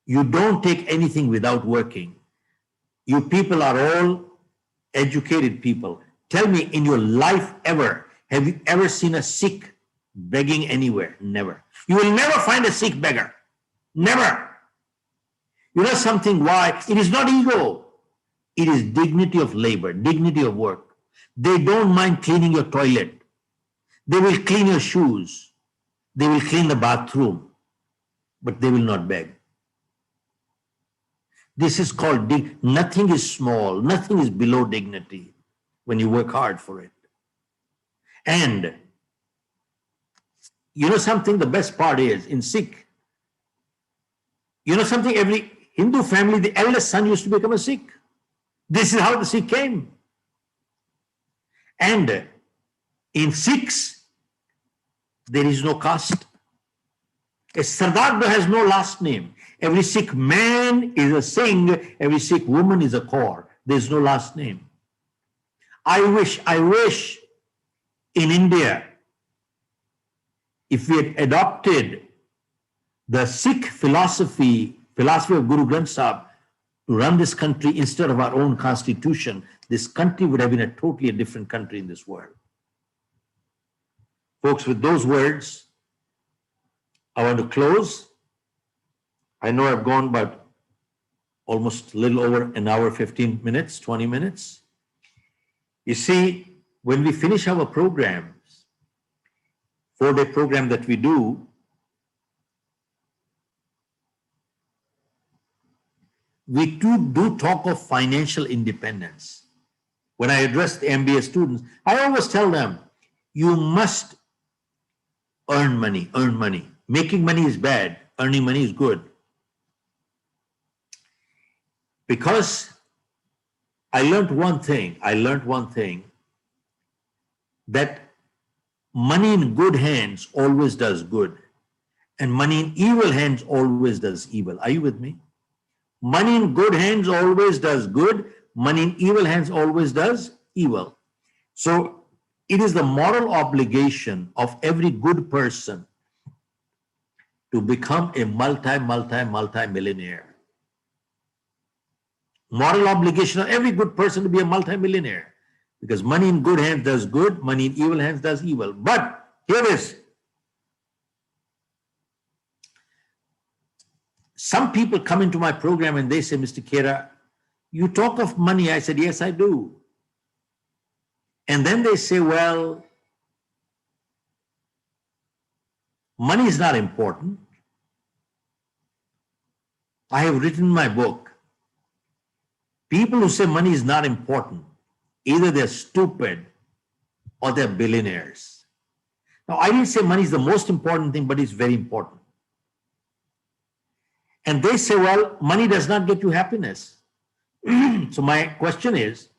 You don't take anything without working. You people are all educated people. Tell me, in your life ever, have you ever seen a Sikh begging anywhere? Never. You will never find a Sikh beggar. Never. You know something? Why? It is not ego. It is dignity of labor, dignity of work. They don't mind cleaning your toilet. They will clean your shoes. They will clean the bathroom. But they will not beg. This is called, nothing is small, nothing is below dignity when you work hard for it. And you know something, the best part is in Sikh, you know something, every Hindu family, the eldest son used to become a Sikh. This is how the Sikh came. And in Sikhs, there is no caste. A Sardar has no last name. Every Sikh man is a Singh, every Sikh woman is a Kaur. There is no last name. I wish in India, if we had adopted the Sikh philosophy of Guru Granth Sahib to run this country instead of our own constitution, this country would have been a totally different country in this world. Folks, with those words, I want to close. I know I've gone about almost a little over an hour, 15 minutes, 20 minutes. You see, when we finish our programs, 4-day program that we do, we too do talk of financial independence. When I address the MBA students, I always tell them, you must earn money, earn money. Making money is bad, earning money is good. Because I learned one thing, that money in good hands always does good, and money in evil hands always does evil. Are you with me? Money in good hands always does good, money in evil hands always does evil. So it is the moral obligation of every good person to become a multi millionaire. Moral obligation of every good person to be a multi-millionaire. Because money in good hands does good, money in evil hands does evil. But here it is. Some people come into my program and they say, Mr. Khera, you talk of money. I said, yes, I do. And then they say, well, money is not important. I have written in my book, people who say money is not important, either they're stupid or they're billionaires. Now, I didn't say money is the most important thing, but it's very important. And they say, well, money does not get you happiness. So my question is,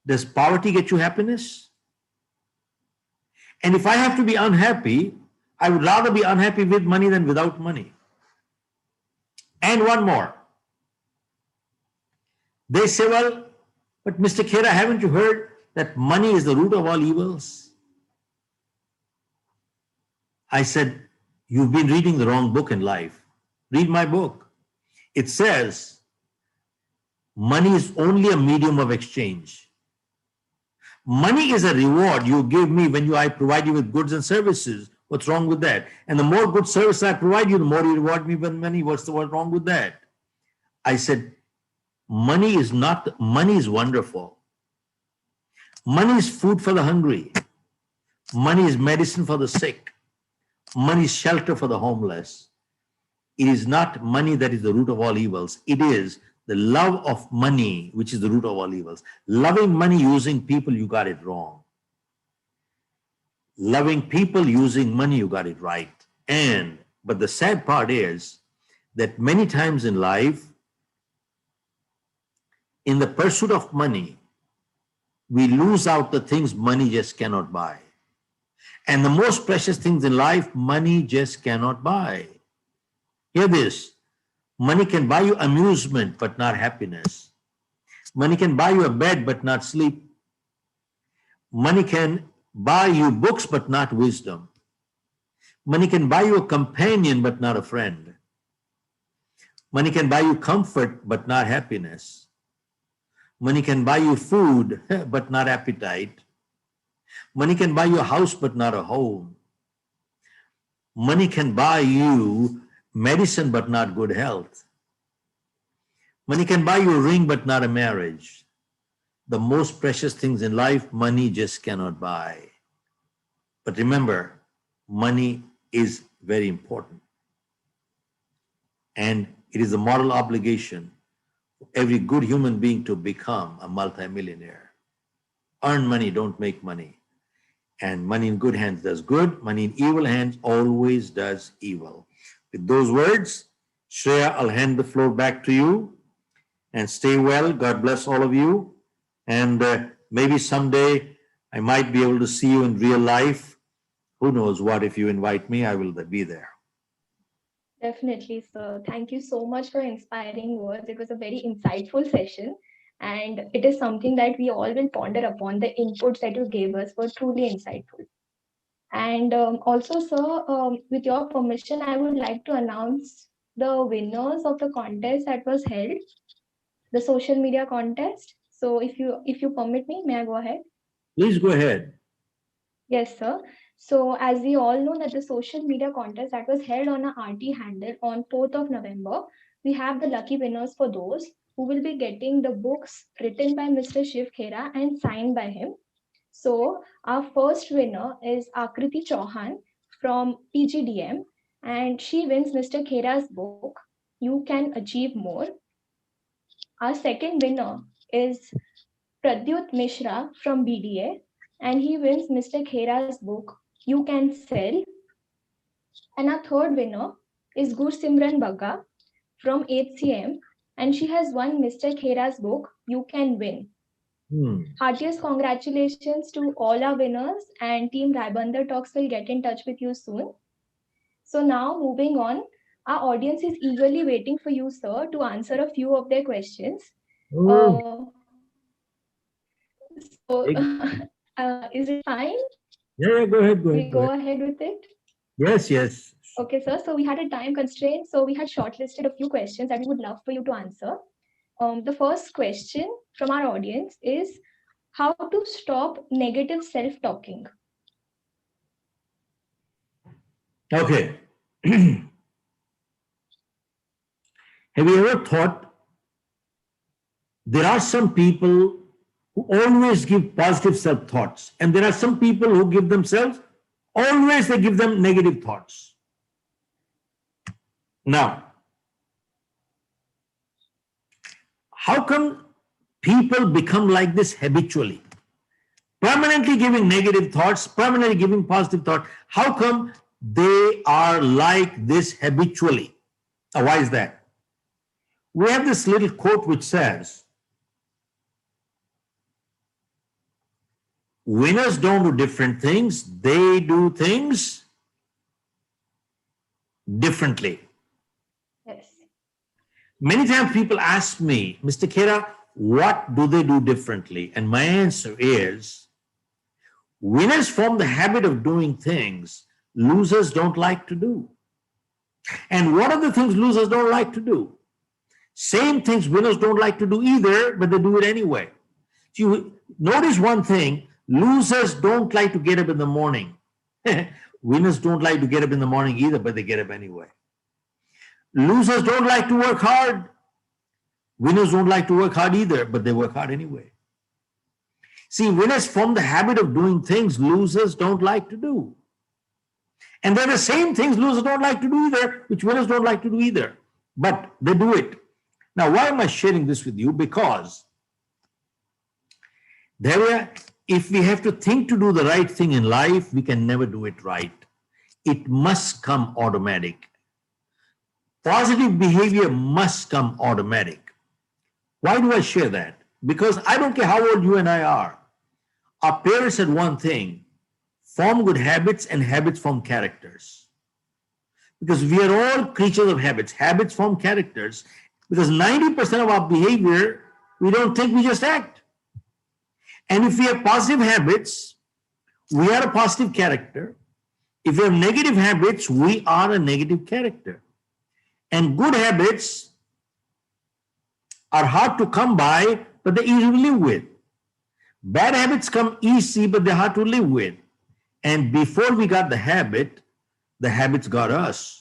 does poverty get you happiness? And if I have to be unhappy, I would rather be unhappy with money than without money. And one more. They say, well, but Mr. Khera, haven't you heard that money is the root of all evils? I said, you've been reading the wrong book in life. Read my book. It says, money is only a medium of exchange. Money is a reward you give me when I provide you with goods and services. What's wrong with that? And the more good service I provide you, the more you reward me with money. What's wrong with that? I said, money is wonderful. Money is food for the hungry. Money is medicine for the sick. Money is shelter for the homeless. It is not money that is the root of all evils. It is the love of money which is the root of all evils. Loving money using people, you got it wrong. Loving people using money, you got it right. But the sad part is that many times in life, in the pursuit of money, we lose out the things money just cannot buy. And the most precious things in life, money just cannot buy. Hear this. Money can buy you amusement, but not happiness. Money can buy you a bed, but not sleep. Money can buy you books, but not wisdom. Money can buy you a companion, but not a friend. Money can buy you comfort, but not happiness. Money can buy you food, but not appetite. Money can buy you a house, but not a home. Money can buy you medicine, but not good health. Money can buy you a ring, but not a marriage. The most precious things in life, money just cannot buy. But remember, money is very important. And it is a moral obligation for every good human being to become a multimillionaire. Earn money, don't make money. And money in good hands does good, money in evil hands always does evil. With those words, Shreya, I'll hand the floor back to you, and stay well. God bless all of you. And maybe someday I might be able to see you in real life. Who knows what, if you invite me, I will be there. Definitely, sir. Thank you so much for inspiring words. It was a very insightful session, and it is something that we all will ponder upon. The inputs that you gave us were truly insightful. And also, sir, with your permission, I would like to announce the winners of the contest that was held, the social media contest. So, if you permit me, may I go ahead? Please go ahead. Yes, sir. So, as we all know that the social media contest that was held on a RT handle on 4th of November, we have the lucky winners for those who will be getting the books written by Mr. Shiv Khera and signed by him. So, our first winner is Akriti Chauhan from PGDM, and she wins Mr. Khera's book, You Can Achieve More. Our second winner is Pradyut Mishra from BDA, and he wins Mr. Khera's book, You Can Sell. And our third winner is Gursimran Bagga from HCM, and she has won Mr. Khera's book, You Can Win. Heartiest congratulations to all our winners, and Team Ribandar Talks will get in touch with you soon. So now moving on, our audience is eagerly waiting for you, sir, to answer a few of their questions. So is it fine? Yeah, go ahead, We go ahead with it? Yes, yes. Okay, sir. So we had a time constraint. So we had shortlisted a few questions that we would love for you to answer. The first question from our audience is how to stop negative self-talking. Okay. Have you ever thought there are some people who always give positive self-thoughts, and there are some people who give themselves, always they give them negative thoughts. Now, how come people become like this habitually? Permanently giving negative thoughts, permanently giving positive thoughts. How come they are like this habitually? Now, why is that? We have this little quote which says, winners don't do different things, they do things differently. Yes. Many times people ask me, Mr. Khera, what do they do differently? And my answer is, winners form the habit of doing things losers don't like to do. And what are the things losers don't like to do? Same things winners don't like to do either, but they do it anyway. So you notice one thing, losers don't like to get up in the morning. Winners don't like to get up in the morning either, but they get up anyway. Losers don't like to work hard. Winners don't like to work hard either, but they work hard anyway. See, winners form the habit of doing things losers don't like to do. And they're the same things losers don't like to do either, which winners don't like to do either, but they do it. Now, why am I sharing this with you? Because if we have to think to do the right thing in life, we can never do it right. It must come automatic. Positive behavior must come automatic. Why do I share that? Because I don't care how old you and I are. Our parents said one thing, form good habits and habits form characters. Because we are all creatures of habits. Habits form characters. Because 90% of our behavior, we don't think, we just act. And if we have positive habits, we are a positive character. If we have negative habits, we are a negative character. And good habits are hard to come by, but they're easy to live with. Bad habits come easy, but they're hard to live with. And before we got the habits got us.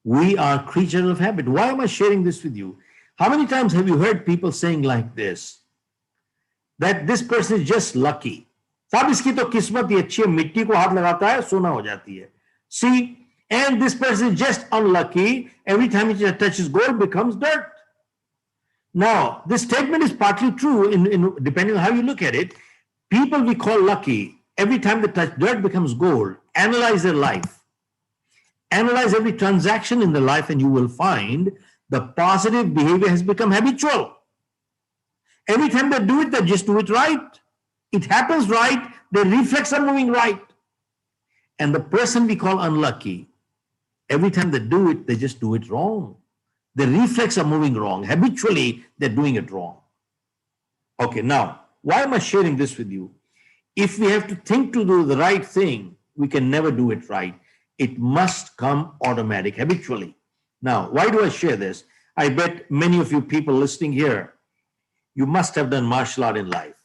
We are creatures of habit. Why am I sharing this with you? How many times have you heard people saying like this? That this person is just lucky. साहब इसकी तो किस्मत ही अच्छी है, मिट्टी को हाथ लगाता है सोना हो जाती है. See, and this person is just unlucky. Every time he touches gold, becomes dirt. Now, this statement is partly true in depending on how you look at it. People we call lucky, every time they touch dirt becomes gold. Analyze their life. Analyze every transaction in their life and you will find the positive behavior has become habitual. Every time they do it, they just do it right. It happens right. Their reflex are moving right. And the person we call unlucky, every time they do it, they just do it wrong. The reflex are moving wrong. Habitually, they're doing it wrong. Okay, now, why am I sharing this with you? If we have to think to do the right thing, we can never do it right. It must come automatic, habitually. Now, why do I share this? I bet many of you people listening here, you must have done martial art in life.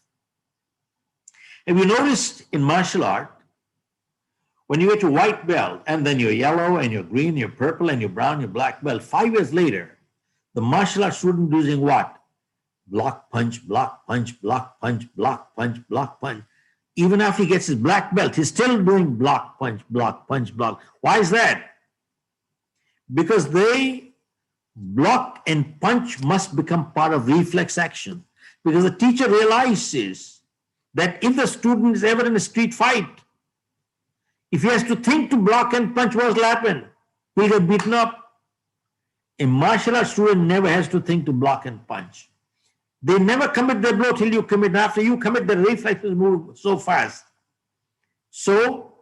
Have you noticed in martial art, when you get your white belt, and then your yellow, and your green, your purple, and your brown, your black belt, 5 years later, the martial art student using what? Block, punch, block, punch, block, punch, block, punch, block, punch. Even after he gets his black belt, he's still doing block, punch, block, punch, block. Why is that? Because they Block and punch must become part of reflex action, because the teacher realizes that if the student is ever in a street fight, if he has to think to block and punch, what will happen? He'll get beaten up. A martial arts student never has to think to block and punch. They never commit their blow till you commit. And after you commit, the reflexes move so fast. So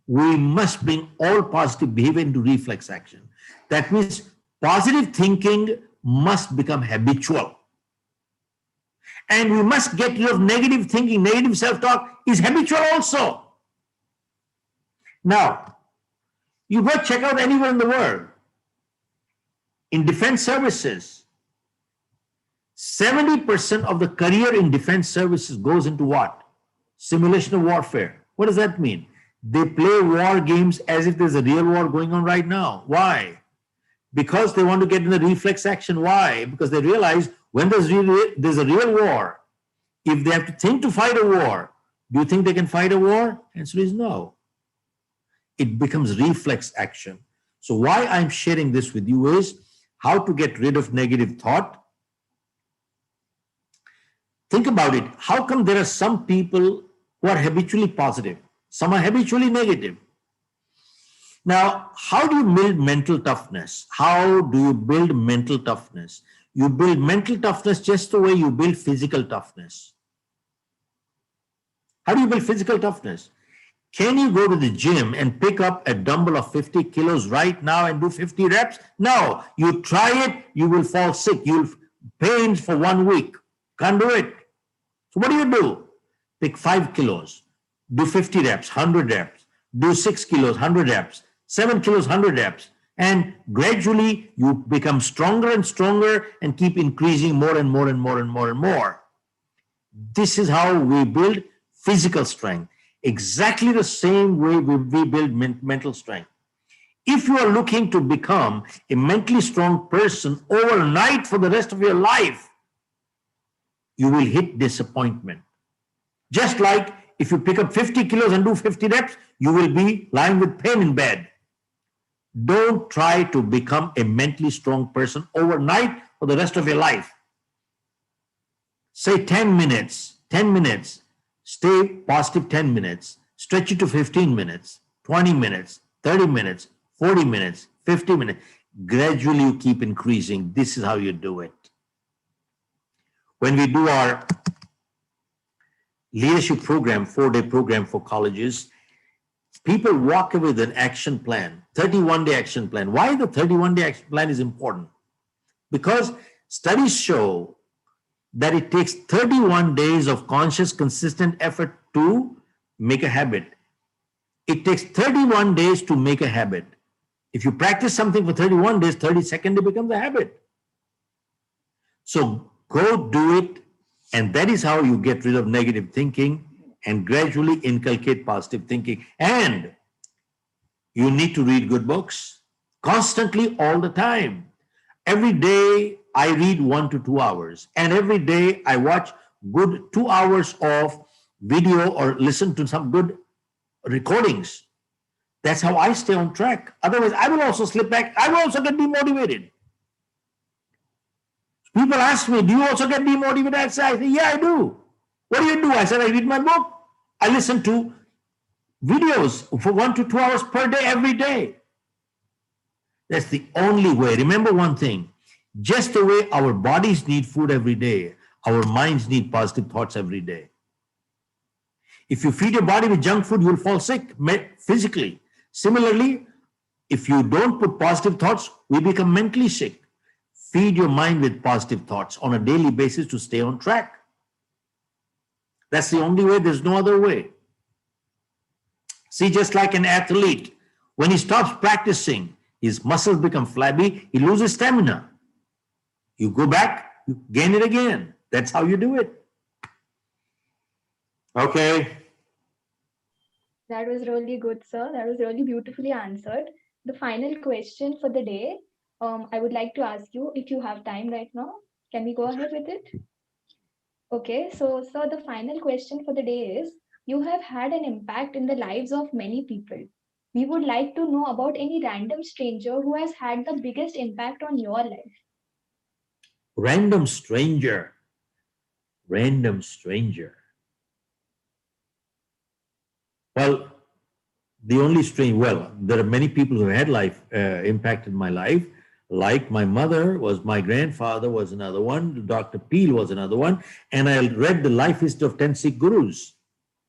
we must bring all positive behavior into reflex action. That means positive thinking must become habitual. And we must get rid of negative thinking. Negative self-talk is habitual also. Now, you go check out anywhere in the world. In defense services, 70% of the career in defense services goes into what? Simulation of warfare. What does that mean? They play war games as if there's a real war going on right now. Why? Because they want to get in the reflex action. Why? Because they realize when there's a real war, if they have to think to fight a war, do you think they can fight a war? Answer is no. It becomes reflex action. So why I'm sharing this with you is how to get rid of negative thought. Think about it. How come there are some people who are habitually positive? Some are habitually negative. Now, how do you build mental toughness? How do you build mental toughness? You build mental toughness just the way you build physical toughness. How do you build physical toughness? Can you go to the gym and pick up a dumbbell of 50 kilos right now and do 50 reps? No. You try it, you will fall sick. You'll pains for 1 week. Can't do it. So what do? Pick 5 kilos. Do 50 reps, 100 reps. Do 6 kilos, 100 reps. 7 kilos, 100 reps. And gradually you become stronger and stronger and keep increasing more and more and more and more and more. This is how we build physical strength. Exactly the same way we build mental strength. If you are looking to become a mentally strong person overnight for the rest of your life, you will hit disappointment. Just like if you pick up 50 kilos and do 50 reps, you will be lying with pain in bed. Don't try to become a mentally strong person overnight for the rest of your life. Say 10 minutes, 10 minutes. Stay positive 10 minutes. Stretch it to 15 minutes, 20 minutes, 30 minutes, 40 minutes, 50 minutes. Gradually you keep increasing. This is how you do it. When we do our leadership program, 4-day program for colleges, people walk away with an action plan, 31-day action plan. Why the 31-day action plan is important? Because studies show that it takes 31 days of conscious, consistent effort to make a habit. It takes 31 days to make a habit. If you practice something for 31 days, 32nd day becomes a habit. So go do it, and that is how you get rid of negative thinking and gradually inculcate positive thinking. And you need to read good books constantly all the time. Every day I read 1 to 2 hours, and every day I watch good 2 hours of video or listen to some good recordings. That's how I stay on track. Otherwise, I will also slip back. I will also get demotivated. People ask me, do you also get demotivated? I say, yeah, I do. What do? I said, I read my book. I listen to videos for 1 to 2 hours per day, every day. That's the only way. Remember one thing, just the way our bodies need food every day, our minds need positive thoughts every day. If you feed your body with junk food, you'll fall sick physically. Similarly, if you don't put positive thoughts, we become mentally sick. Feed your mind with positive thoughts on a daily basis to stay on track. That's the only way. There's no other way. See, just like an athlete, when he stops practicing, his muscles become flabby, he loses stamina. You go back, you gain it again. That's how you do it. Okay. That was really good, sir. That was really beautifully answered. The final question for the day, I would like to ask you if you have time right now. Can we go ahead with it? Okay, so sir, the final question for the day is, you have had an impact in the lives of many people. We would like to know about any random stranger who has had the biggest impact on your life. Random stranger. Random stranger. Well, the only strange, well, there are many people who had life impacted my life. Like my mother was, my grandfather was another one, Dr. Peel was another one, and I read the life history of 10 Sikh Gurus.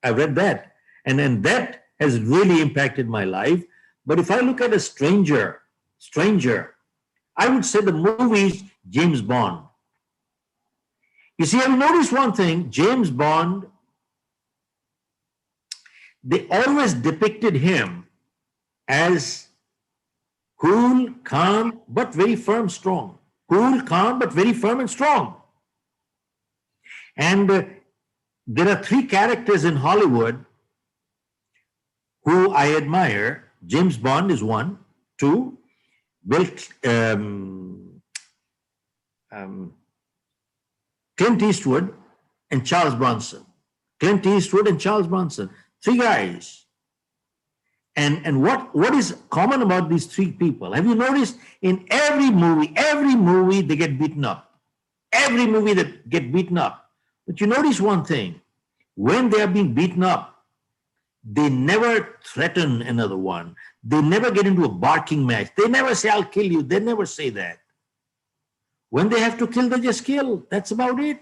I read that, and then that has really impacted my life. But if I look at a stranger, I would say the movies James Bond. You see, I've noticed one thing: James Bond, they always depicted him as cool, calm, but very firm, strong. Cool, calm, but very firm and strong. And there are three characters in Hollywood who I admire. James Bond is one. Two, Bill, um, Clint Eastwood and Charles Bronson. Clint Eastwood and Charles Bronson. Three guys. And what is common about these three people? Have you noticed in every movie they get beaten up. Every movie they get beaten up. But you notice one thing: when they are being beaten up, they never threaten another one. They never get into a barking match. They never say, "I'll kill you." They never say that. When they have to kill, they just kill. That's about it.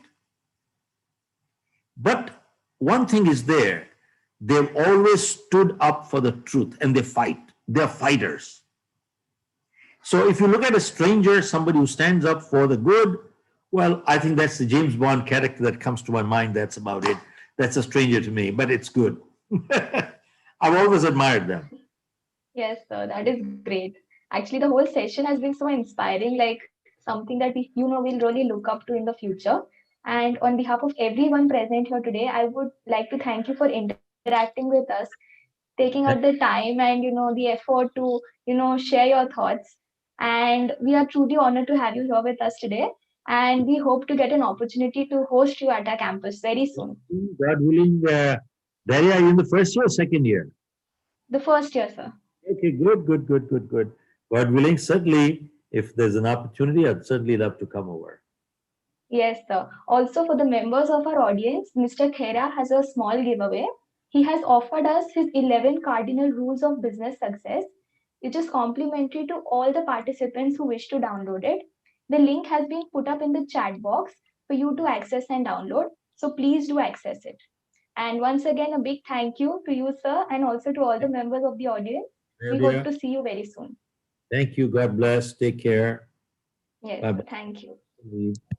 But one thing is there: they've always stood up for the truth and they fight. They're fighters. So if you look at a stranger, somebody who stands up for the good, well, I think that's the James Bond character that comes to my mind. That's about it. That's a stranger to me, but it's good. I've always admired them. Yes, sir, that is great. Actually, the whole session has been so inspiring, like something that we'll really look up to in the future. And on behalf of everyone present here today, I would like to thank you for interacting with us, taking out the time and the effort to share your thoughts. And we are truly honored to have you here with us today. And we hope to get an opportunity to host you at our campus very soon. God willing, Daria, are you in the first year or second year? The first year, sir. Okay, good. God willing, certainly, if there's an opportunity, I'd certainly love to come over. Yes, sir. Also, for the members of our audience, Mr. Khera has a small giveaway. He has offered us his 11 cardinal rules of business success, which is complimentary to all the participants who wish to download it. The link has been put up in the chat box for you to access and download. So please do access it. And once again, a big thank you to you, sir, and also to all the members of the audience. We hope Daria, to see you very soon. thank you. God bless. Take care. Yes, Bye sir. Thank you. bye.